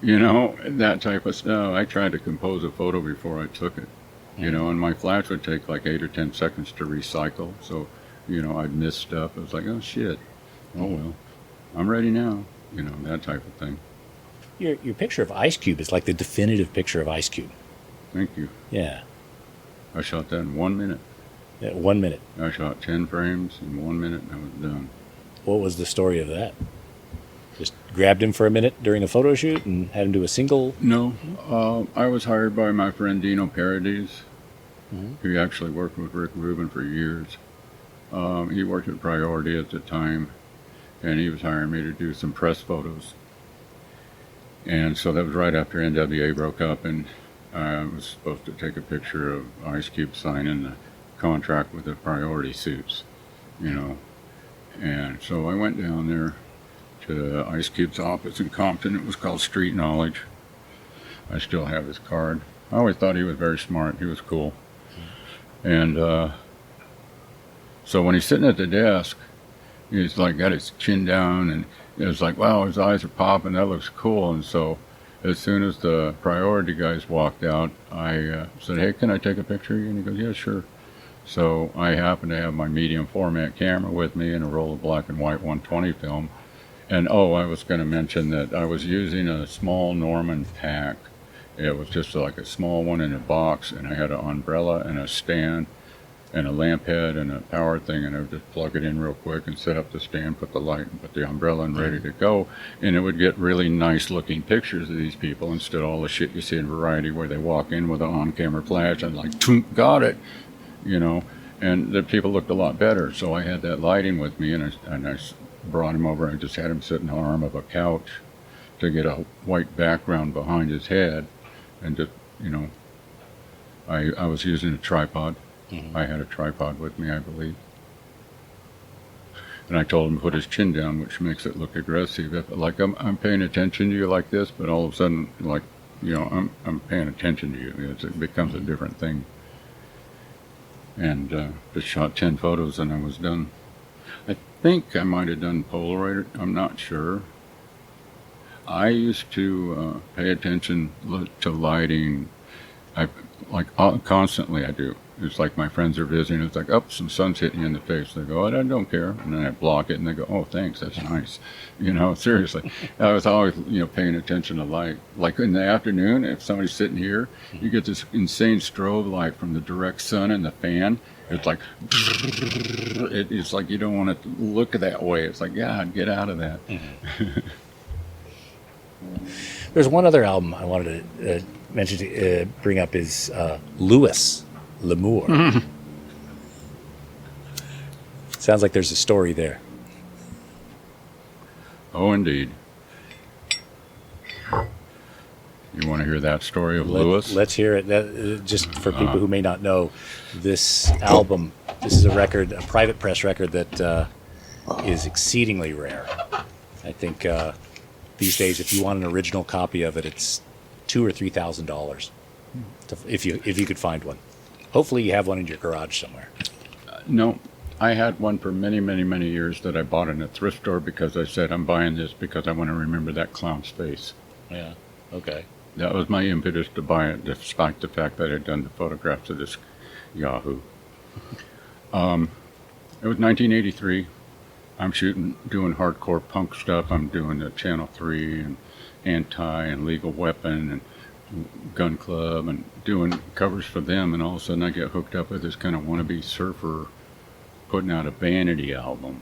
you know, that type of stuff. I tried to compose a photo before I took it, you know, and my flash would take like 8 or 10 seconds to recycle. So, you know, I'd miss stuff. It was like, oh shit, oh well, I'm ready now, you know, that type of thing. Your picture of Ice Cube is like the definitive picture of Ice Cube. Thank you. Yeah. I shot that in 1 minute. 1 minute. I shot 10 frames in 1 minute and I was done. What was the story of that? Just grabbed him for a minute during a photo shoot and had him do a single? No. I was hired by my friend Dino Paradis, who actually worked with Rick Rubin for years. He worked at Priority at the time, and he was hiring me to do some press photos. And so that was right after NWA broke up, and I was supposed to take a picture of Ice Cube signing the contract with the Priority suits, you know. And so I went down there to Ice Cube's office in Compton. It was called Street Knowledge. I still have his card. I always thought he was very smart. He was cool. And so when he's sitting at the desk, he's like got his chin down, and it was like, wow, his eyes are popping. That looks cool. And so as soon as the Priority guys walked out, I said, hey, can I take a picture of you? And he goes, yeah, sure. So I happened to have my medium format camera with me and a roll of black and white 120 film. And I was going to mention that I was using a small Norman pack. It was just like a small one in a box, and I had an umbrella and a stand and a lamp head and a power thing, and I would just plug it in real quick and set up the stand, put the light, and put the umbrella and ready to go. And it would get really nice looking pictures of these people instead of all the shit you see in Variety where they walk in with an on-camera flash and like, got it. You know, and the people looked a lot better. So I had that lighting with me, and I brought him over. I just had him sit in the arm of a couch to get a white background behind his head, and just, you know, I was using a tripod. Mm-hmm. I had a tripod with me, I believe. And I told him to put his chin down, which makes it look aggressive. Like I'm paying attention to you like this, but all of a sudden, like, you know, I'm paying attention to you. It becomes a different thing. And just shot 10 photos and I was done. I think I might have done Polaroid. I'm not sure. I used to pay attention to lighting. Constantly I do. It's like my friends are visiting. It's like, some sun's hitting you in the face. They go, I don't care. And then I block it and they go, oh, thanks, that's nice. You know, seriously. I was always, you know, paying attention to light. Like in the afternoon, if somebody's sitting here, you get this insane strobe light from the direct sun and the fan. It's like, it's like you don't want to look that way. It's like, God, get out of that. Mm-hmm. There's one other album I wanted to mention, bring up is Louis L'Amour. Mm-hmm. Sounds like there's a story there. Oh, indeed. You want to hear that story of Louis? Let's hear it. Just for people who may not know, this album, this is a private press record that is exceedingly rare. I think these days, if you want an original copy of it, it's $2,000 or $3,000 if you could find one. Hopefully you have one in your garage somewhere. No, I had one for many, many, many years that I bought in a thrift store because I said, I'm buying this because I want to remember that clown's face. Yeah, okay. That was my impetus to buy it, despite the fact that I'd done the photographs of this Yahoo. It was 1983. I'm doing hardcore punk stuff. I'm doing the Channel 3 and Antheil and Legal Weapon and Gun Club and doing covers for them. And all of a sudden I get hooked up with this kind of wannabe surfer putting out a Vanity album.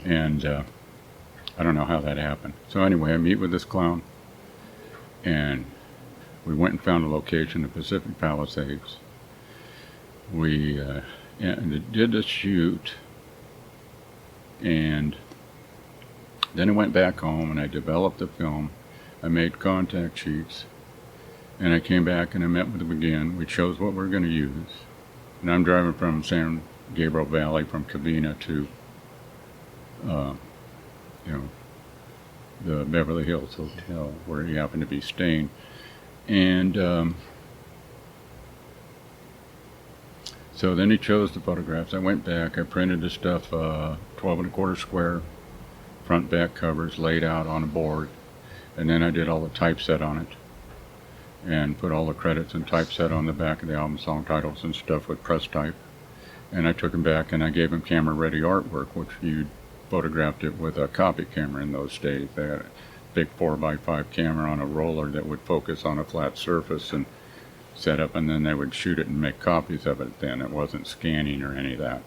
And I don't know how that happened. So anyway, I meet with this clown, and we went and found a location in Pacific Palisades. We did the shoot, and then I went back home and I developed the film. I made contact sheets, and I came back and I met with them again. We chose what we're going to use. And I'm driving from San Gabriel Valley, from Covina to the Beverly Hills Hotel where he happened to be staying. And so then he chose the photographs. I went back, I printed the stuff 12 1/4 square, front back covers laid out on a board, and then I did all the typeset on it and put all the credits and typeset on the back of the album, song titles and stuff with press type. And I took him back and I gave him camera ready artwork, which you photographed it with a copy camera in those days. They had a big 4x5 camera on a roller that would focus on a flat surface and set up, and then they would shoot it and make copies of it then. It wasn't scanning or any of that.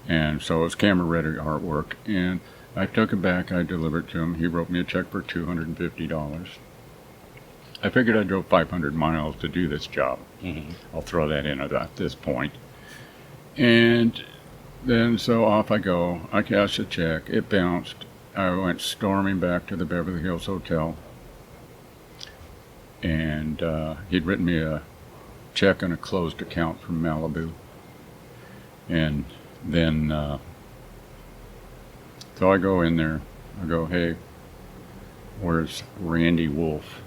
And so it was camera ready artwork, and I took it back, I delivered it to him. He wrote me a check for $250. I figured I drove 500 miles to do this job. I'll throw that in at this point. And then so off I go. I cashed a check. It bounced. I went storming back to the Beverly Hills Hotel. And he'd written me a check on a closed account from Malibu. And then, so I go in there. I go, hey, where's Randy Wolf?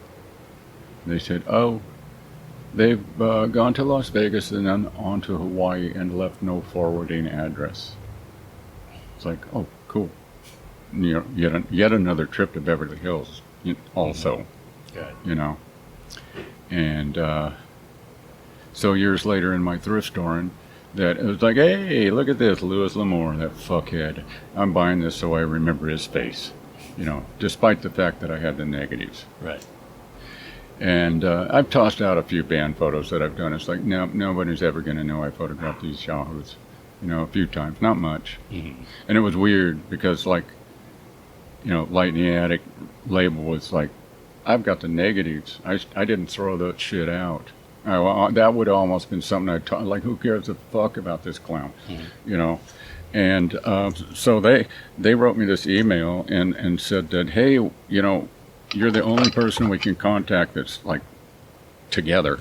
They said, oh, they've gone to Las Vegas and then on to Hawaii and left no forwarding address. It's like, oh, cool. You know, yet another trip to Beverly Hills also, you know. And so years later in my thrift store, and that it was like, hey, look at this, Louis L'Amour, that fuckhead. I'm buying this so I remember his face, you know, despite the fact that I had the negatives. Right. And I've tossed out a few band photos that I've done. It's like, no, nobody's ever going to know I photographed these yahoos, you know, a few times, not much. And it was weird because, like, you know, Light in the Attic label was like, I've got the negatives. I didn't throw that shit out. That would have almost been something I'd like, who cares a fuck about this clown, you know? And so they wrote me this email and said that, hey, you know, you're the only person we can contact that's like together.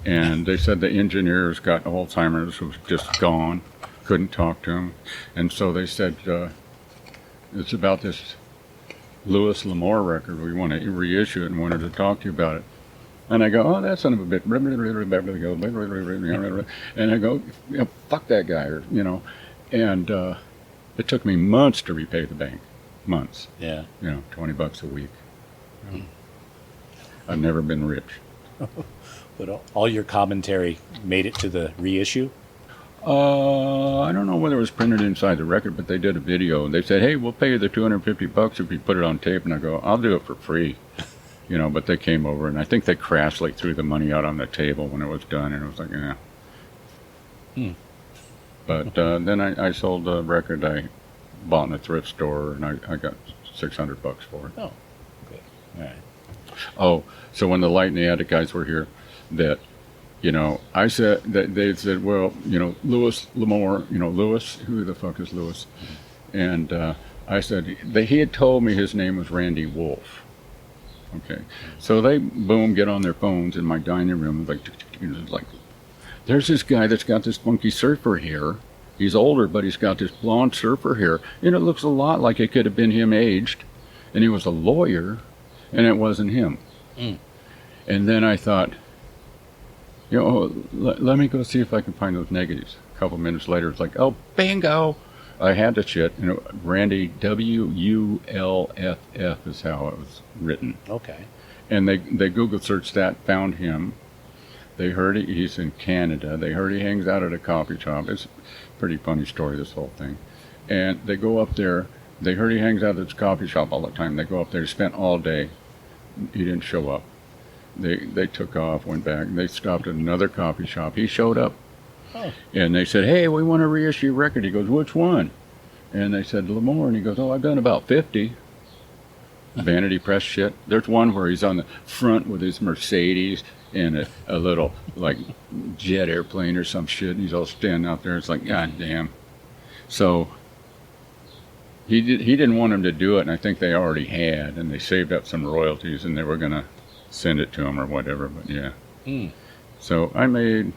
And they said the engineer's got Alzheimer's, was just gone, couldn't talk to him. And so they said, it's about this Louis L'Amour record. We want to reissue it and wanted to talk to you about it. And I go, oh, that son of a bitch. And I go, yeah, fuck that guy, you know. And it took me months to repay the bank. Months. Yeah. You know, $20 a week. I've never been rich. But all your commentary made it to the reissue? I don't know whether it was printed inside the record, but they did a video. They said, hey, we'll pay you the $250 if you put it on tape. And I go, I'll do it for free. You know, but they came over, and I think they crassly threw the money out on the table when it was done, and it was like, yeah. But then I sold the record I bought in a thrift store, and I got $600 for it. Oh, good. All right. Oh, so when the Light in the Attic guys were here, that, you know, I said that they said, well, you know, Louis L'Amour, you know, Louis, who the fuck is Louis? And I said he had told me his name was Randy Wolf. Okay, so they boom get on their phones in my dining room, like, there's this guy that's got this funky surfer hair. He's older, but he's got this blonde surfer hair, and it looks a lot like it could have been him aged, and he was a lawyer, and it wasn't him. And then I thought, you know, let me go see if I can find those negatives. A couple minutes later, it's like, oh, bingo! I had the shit. You know, Randy, W-U-L-F-F is how it was written. Okay. And they Google searched that, found him. They heard he's in Canada. They heard he hangs out at a coffee shop. It's a pretty funny story, this whole thing. And they go up there, They heard he hangs out at this coffee shop all the time. They go up there, spent all day. He didn't show up. They took off, went back, and they stopped at another coffee shop. He showed up. Oh. And they said, hey, we want to reissue your record. He goes, which one? And they said, L'Amour. And he goes, oh, I've done about 50. Vanity press shit. There's one where he's on the front with his Mercedes and a little, like, jet airplane or some shit. And he's all standing out there. It's like, God damn. So he didn't want him to do it, and I think they already had. And they saved up some royalties, and they were going to send it to him or whatever. But, yeah. So I made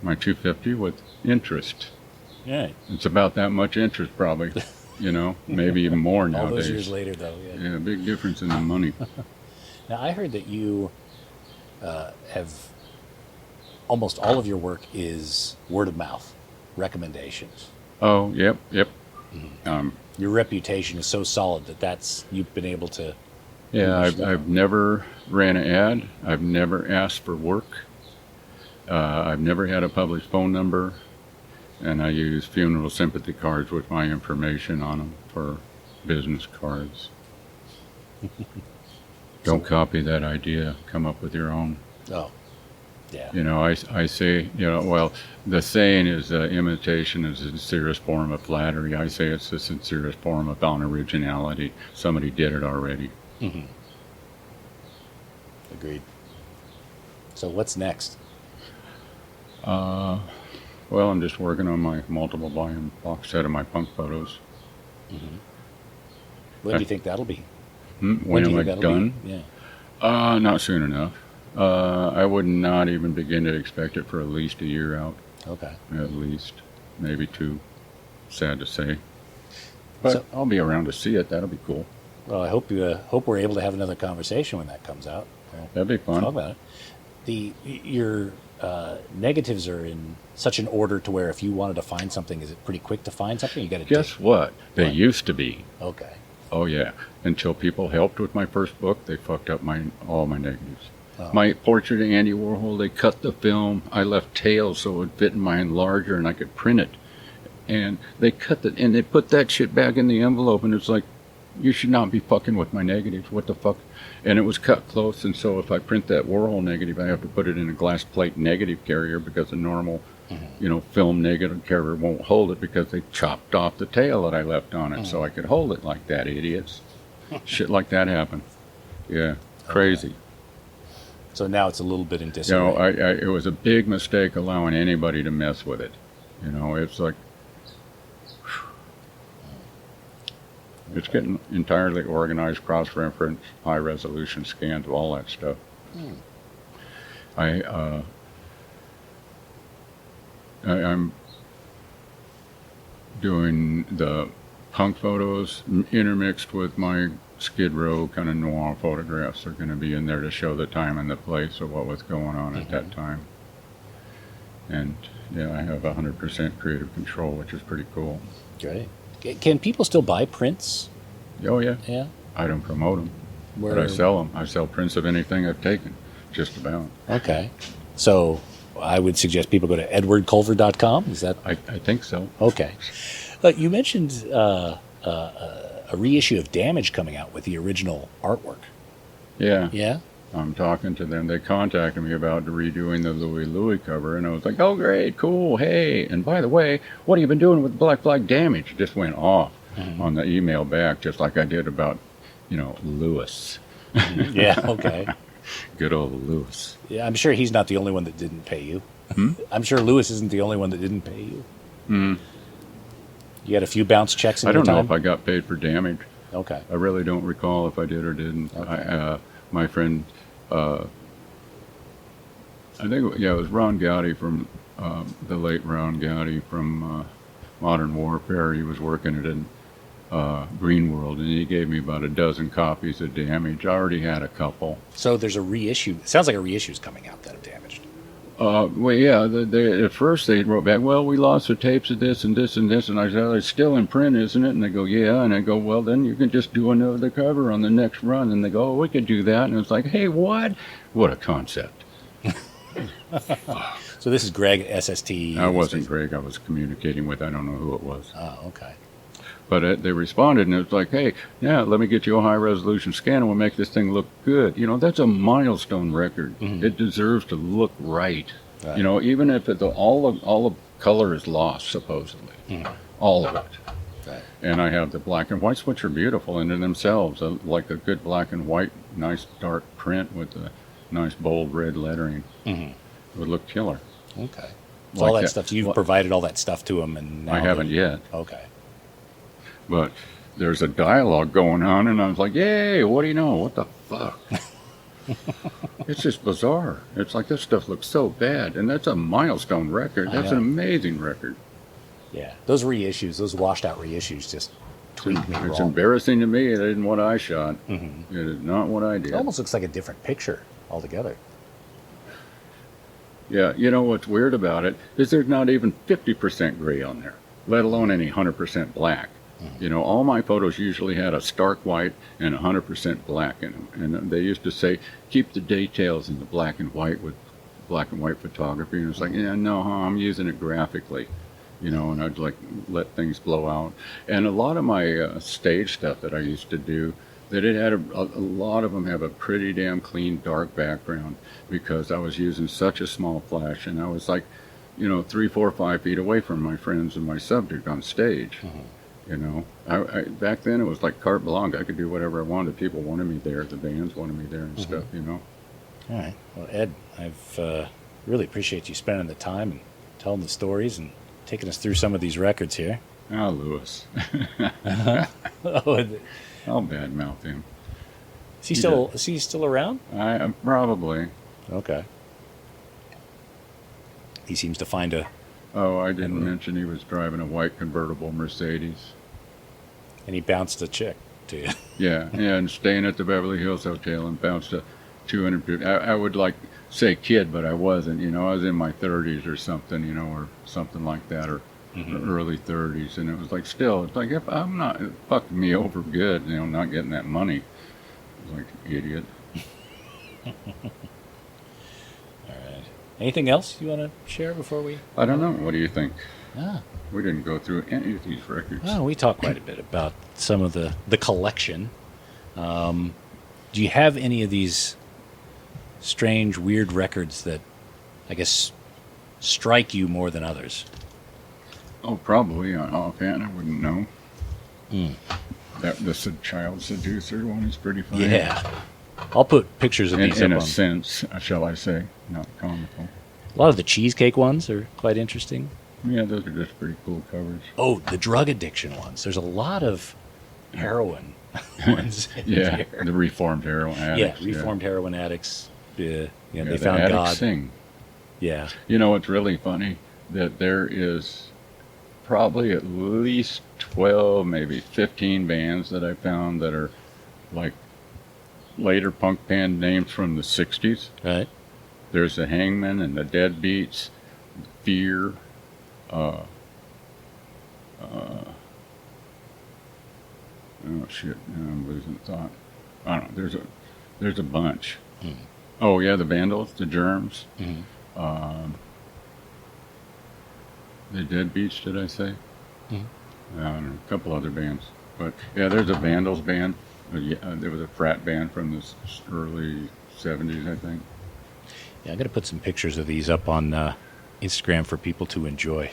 my 250 with interest. Yeah. It's about that much interest, probably. You know, maybe even more nowadays. All those years later, though. Yeah. Yeah, big difference in the money. Now, I heard that you have almost all of your work is word of mouth recommendations. Oh, yep. Your reputation is so solid that you've been able to. Yeah, I've never ran an ad. I've never asked for work. I've never had a published phone number. And I use funeral sympathy cards with my information on them for business cards. Don't copy that idea. Come up with your own. Oh, yeah. You know, I say, you know, well, the saying is imitation is the sincerest form of flattery. I say it's the sincerest form of unoriginality. Somebody did it already. Agreed. So what's next? Well, I'm just working on my multiple volume box set of my punk photos. When do you think that'll be? When do you am I think that'll done? be? Yeah. Not soon enough. I would not even begin to expect it for at least a year out. Okay. At least. Maybe 2. Sad to say. But So- I'll be around to see it. That'll be cool. Well, I hope we're able to have another conversation when that comes out. That'd be fun. Talk about it. Your negatives are in such an order to where if you wanted to find something, is it pretty quick to find something? You got to Guess what? They What? used to be. Okay. Oh, yeah. Until people helped with my first book, they fucked up all my negatives. Oh. My portrait of Andy Warhol, they cut the film. I left tails so it would fit in my enlarger and I could print it. And they and they put that shit back in the envelope, and it's like, you should not be fucking with my negatives. What the fuck? And it was cut close, and so if I print that Warhol negative, I have to put it in a glass plate negative carrier because a normal, film negative carrier won't hold it because they chopped off the tail that I left on it so I could hold it like that, idiots. Shit like that happened. Yeah, crazy. So now it's a little bit in You disarray. know, it was a big mistake allowing anybody to mess with it. You know, it's like, it's getting entirely organized, cross-reference, high-resolution scans of all that stuff. I'm doing the punk photos intermixed with my Skid Row kind of noir photographs. Are going to be in there to show the time and the place of what was going on at that time. And yeah, I have 100% creative control, which is pretty cool. Great. Can people still buy prints? Oh yeah, Yeah. I don't promote them, Where, but I sell them. I sell prints of anything I've taken, just about. Okay. So I would suggest people go to edwardculver.com. Is that I think so. okay? You mentioned a reissue of Damage coming out with the original artwork. Yeah. Yeah. I'm talking to them. They contacted me about redoing the Louis cover, and I was like, oh, great, cool, hey. And by the way, what have you been doing with Black Flag Damage? Just went off on the email back, just like I did about, Lewis. Yeah. Okay. Good old Lewis. Yeah. I'm sure he's not the only one that didn't pay you. I'm sure Lewis isn't the only one that didn't pay you. You had a few bounce checks in I your don't know time? if I got paid for Damage. Okay. I really don't recall if I did or didn't. Okay. My friend, I think, it was Ron Gowdy from, the late Ron Gowdy from Modern Warfare. He was working at Green World, and he gave me about a dozen copies of Damage. I already had a couple. So there's a reissue. It sounds like a reissue is coming out that of Damaged. Well, yeah, at first they wrote back, well, we lost the tapes of this and this and this, and I said, it's still in print, isn't it? And they go, yeah, and I go, well, then you can just do another cover on the next run, and they go, oh, we could do that, and it's like, hey, what? What a concept. So this is Greg SST. I wasn't Greg, I was communicating with, I don't know who it was. Oh, okay. But they responded, and it was like, hey, yeah, let me get you a high-resolution scan, and we'll make this thing look good. That's a milestone record. It deserves to look right. Even if all the color is lost, supposedly. All of it. Right. And I have the black and whites, which are beautiful in themselves, like a good black and white, nice dark print with a nice bold red lettering. It would look killer. Okay. So all that stuff, you've provided all that stuff to them, and now I haven't yet. Okay. But there's a dialogue going on, and I was like, yay, what do you know? What the fuck? It's just bizarre. It's like, this stuff looks so bad, and that's a milestone record. That's an amazing record. Yeah. Those reissues, those washed-out reissues just tweak me It's wrong. embarrassing to me. It isn't what I shot. It is not what I did. It almost looks like a different picture altogether. Yeah, what's weird about it is there's not even 50% gray on there, let alone any 100% black. All my photos usually had a stark white and 100% black in them. And they used to say, keep the details in the black and white with black and white photography. And it's like, yeah, no, I'm using it graphically, and I'd like let things blow out. And a lot of my stage stuff that I used to do, that it had a lot of them have a pretty damn clean dark background because I was using such a small flash, and I was like, 3, 4, 5 feet away from my friends and my subject on stage. I back then it was like carte blanche. I could do whatever I wanted. People wanted me there. The bands wanted me there and stuff. All right. Well, Ed, I've really appreciate you spending the time and telling the stories and taking us through some of these records here. Ah, Lewis. Oh, I'll badmouth him. is he still around? I probably. Okay. He seems to find a. Oh, I didn't mention he was driving a white convertible Mercedes. And he bounced a chick to you. Yeah, and staying at the Beverly Hills Hotel and bounced a 250. I would like say kid, but I wasn't. I was in my 30s or something, or something like that, or early 30s, and it was like still, it's like if I'm not, it fucked me over good, not getting that money. I was like, idiot. Anything else you want to share before we? I don't know. What do you think? Ah. We didn't go through any of these records. Well, we talked quite a bit about some of the collection. Do you have any of these strange, weird records that, I guess, strike you more than others? Oh, probably. Offhand, I wouldn't know. The Child Seducer one is pretty funny. Yeah. I'll put pictures of these in up a on. sense, shall I say, not comical. A lot of the cheesecake ones are quite interesting. Yeah, those are just pretty cool covers. Oh, the drug addiction ones. There's a lot of heroin ones. Yeah, the reformed heroin addicts. Yeah, reformed heroin addicts. Yeah, they the found addicts God. Sing. Yeah. It's really funny that there is probably at least 12, maybe 15 bands that I found that are like later punk band names from the 60s. Right. There's the Hangman and the Deadbeats, Fear, oh shit, I'm losing thought. I don't know, there's a bunch. Oh yeah, the Vandals, the Germs, the Deadbeats, did I say? I don't know, a couple other bands. But yeah, there's a Vandals band. There was a frat band from the early 70s, I think. Yeah, I'm going to put some pictures of these up on Instagram for people to enjoy.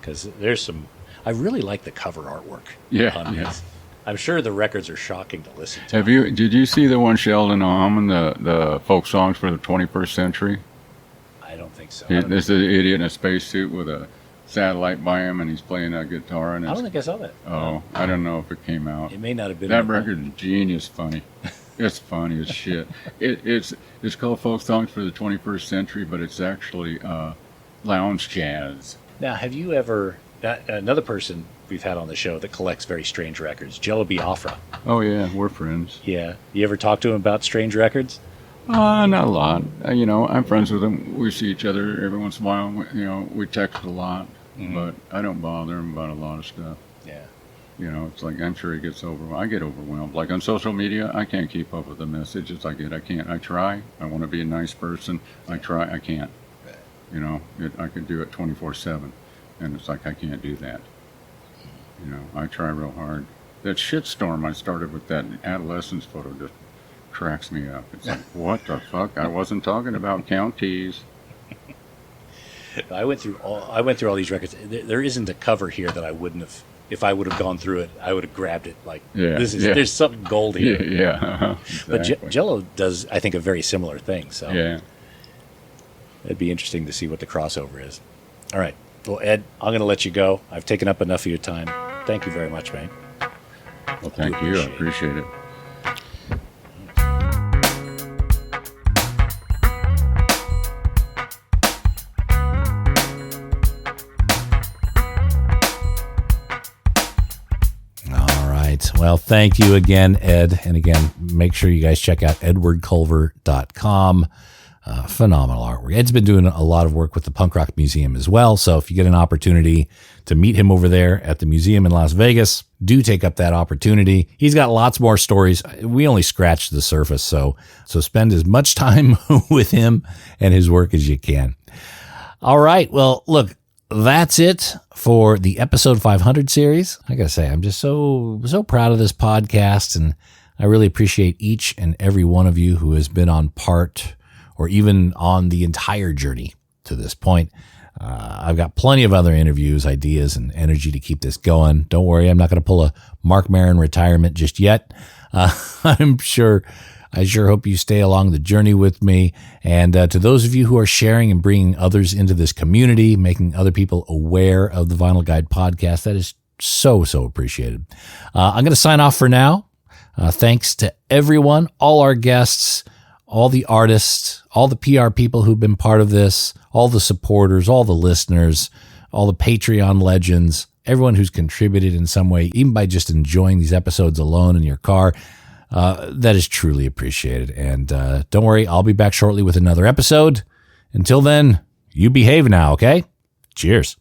Because there's some... I really like the cover artwork. Yeah, on yeah. these. I'm sure the records are shocking to listen to. Did you see the one Sheldon Ahman, the folk songs for the 21st century? I don't think so. This is an idiot in a spacesuit with a satellite by him, and he's playing a guitar. And I don't think I saw that. Oh, I don't know if it came out. It may not have been. That record is genius funny. It's funny as shit. It's called Folk Songs for the 21st Century, but it's actually lounge jazz. Now, have you ever... another person we've had on the show that collects very strange records, Jello Biafra. Oh, yeah, we're friends. Yeah. You ever talk to him about strange records? Not a lot. I'm friends with him. We see each other every once in a while. We text a lot, but I don't bother him about a lot of stuff. Yeah. It's like, I'm sure he gets overwhelmed. I get overwhelmed. Like on social media, I can't keep up with the messages I get. I can't. I try. I want to be a nice person. I try. I can't. I could do it 24/7. And it's like, I can't do that. You know, I try real hard. That shitstorm I started with that adolescence photo just cracks me up. It's like, what the fuck? I wasn't talking about counties. I went through all these records. There isn't a cover here that I wouldn't have. If I would have gone through it, I would have grabbed it. Like, there's something gold here. Yeah. Exactly. But Jello does, I think, a very similar thing. So yeah. It'd be interesting to see what the crossover is. All right. Well, Ed, I'm going to let you go. I've taken up enough of your time. Thank you very much, man. Well, thank you. I appreciate it. Well, thank you again, Ed. And again, make sure you guys check out edwardcolver.com. Phenomenal artwork. Ed's been doing a lot of work with the Punk Rock Museum as well. So if you get an opportunity to meet him over there at the museum in Las Vegas, do take up that opportunity. He's got lots more stories. We only scratched the surface. So spend as much time with him and his work as you can. All right. Well, look, that's it for the episode 500 series. I got to say, I'm just so proud of this podcast, and I really appreciate each and every one of you who has been on part or even on the entire journey to this point. I've got plenty of other interviews, ideas, and energy to keep this going. Don't worry, I'm not going to pull a Mark Maron retirement just yet. I sure hope you stay along the journey with me. And to those of you who are sharing and bringing others into this community, making other people aware of the Vinyl Guide podcast, that is so appreciated. I'm going to sign off for now. Thanks to everyone, all our guests, all the artists, all the PR people who've been part of this, all the supporters, all the listeners, all the Patreon legends, everyone who's contributed in some way, even by just enjoying these episodes alone in your car. That is truly appreciated. And don't worry, I'll be back shortly with another episode. Until then, you behave now, okay? Cheers.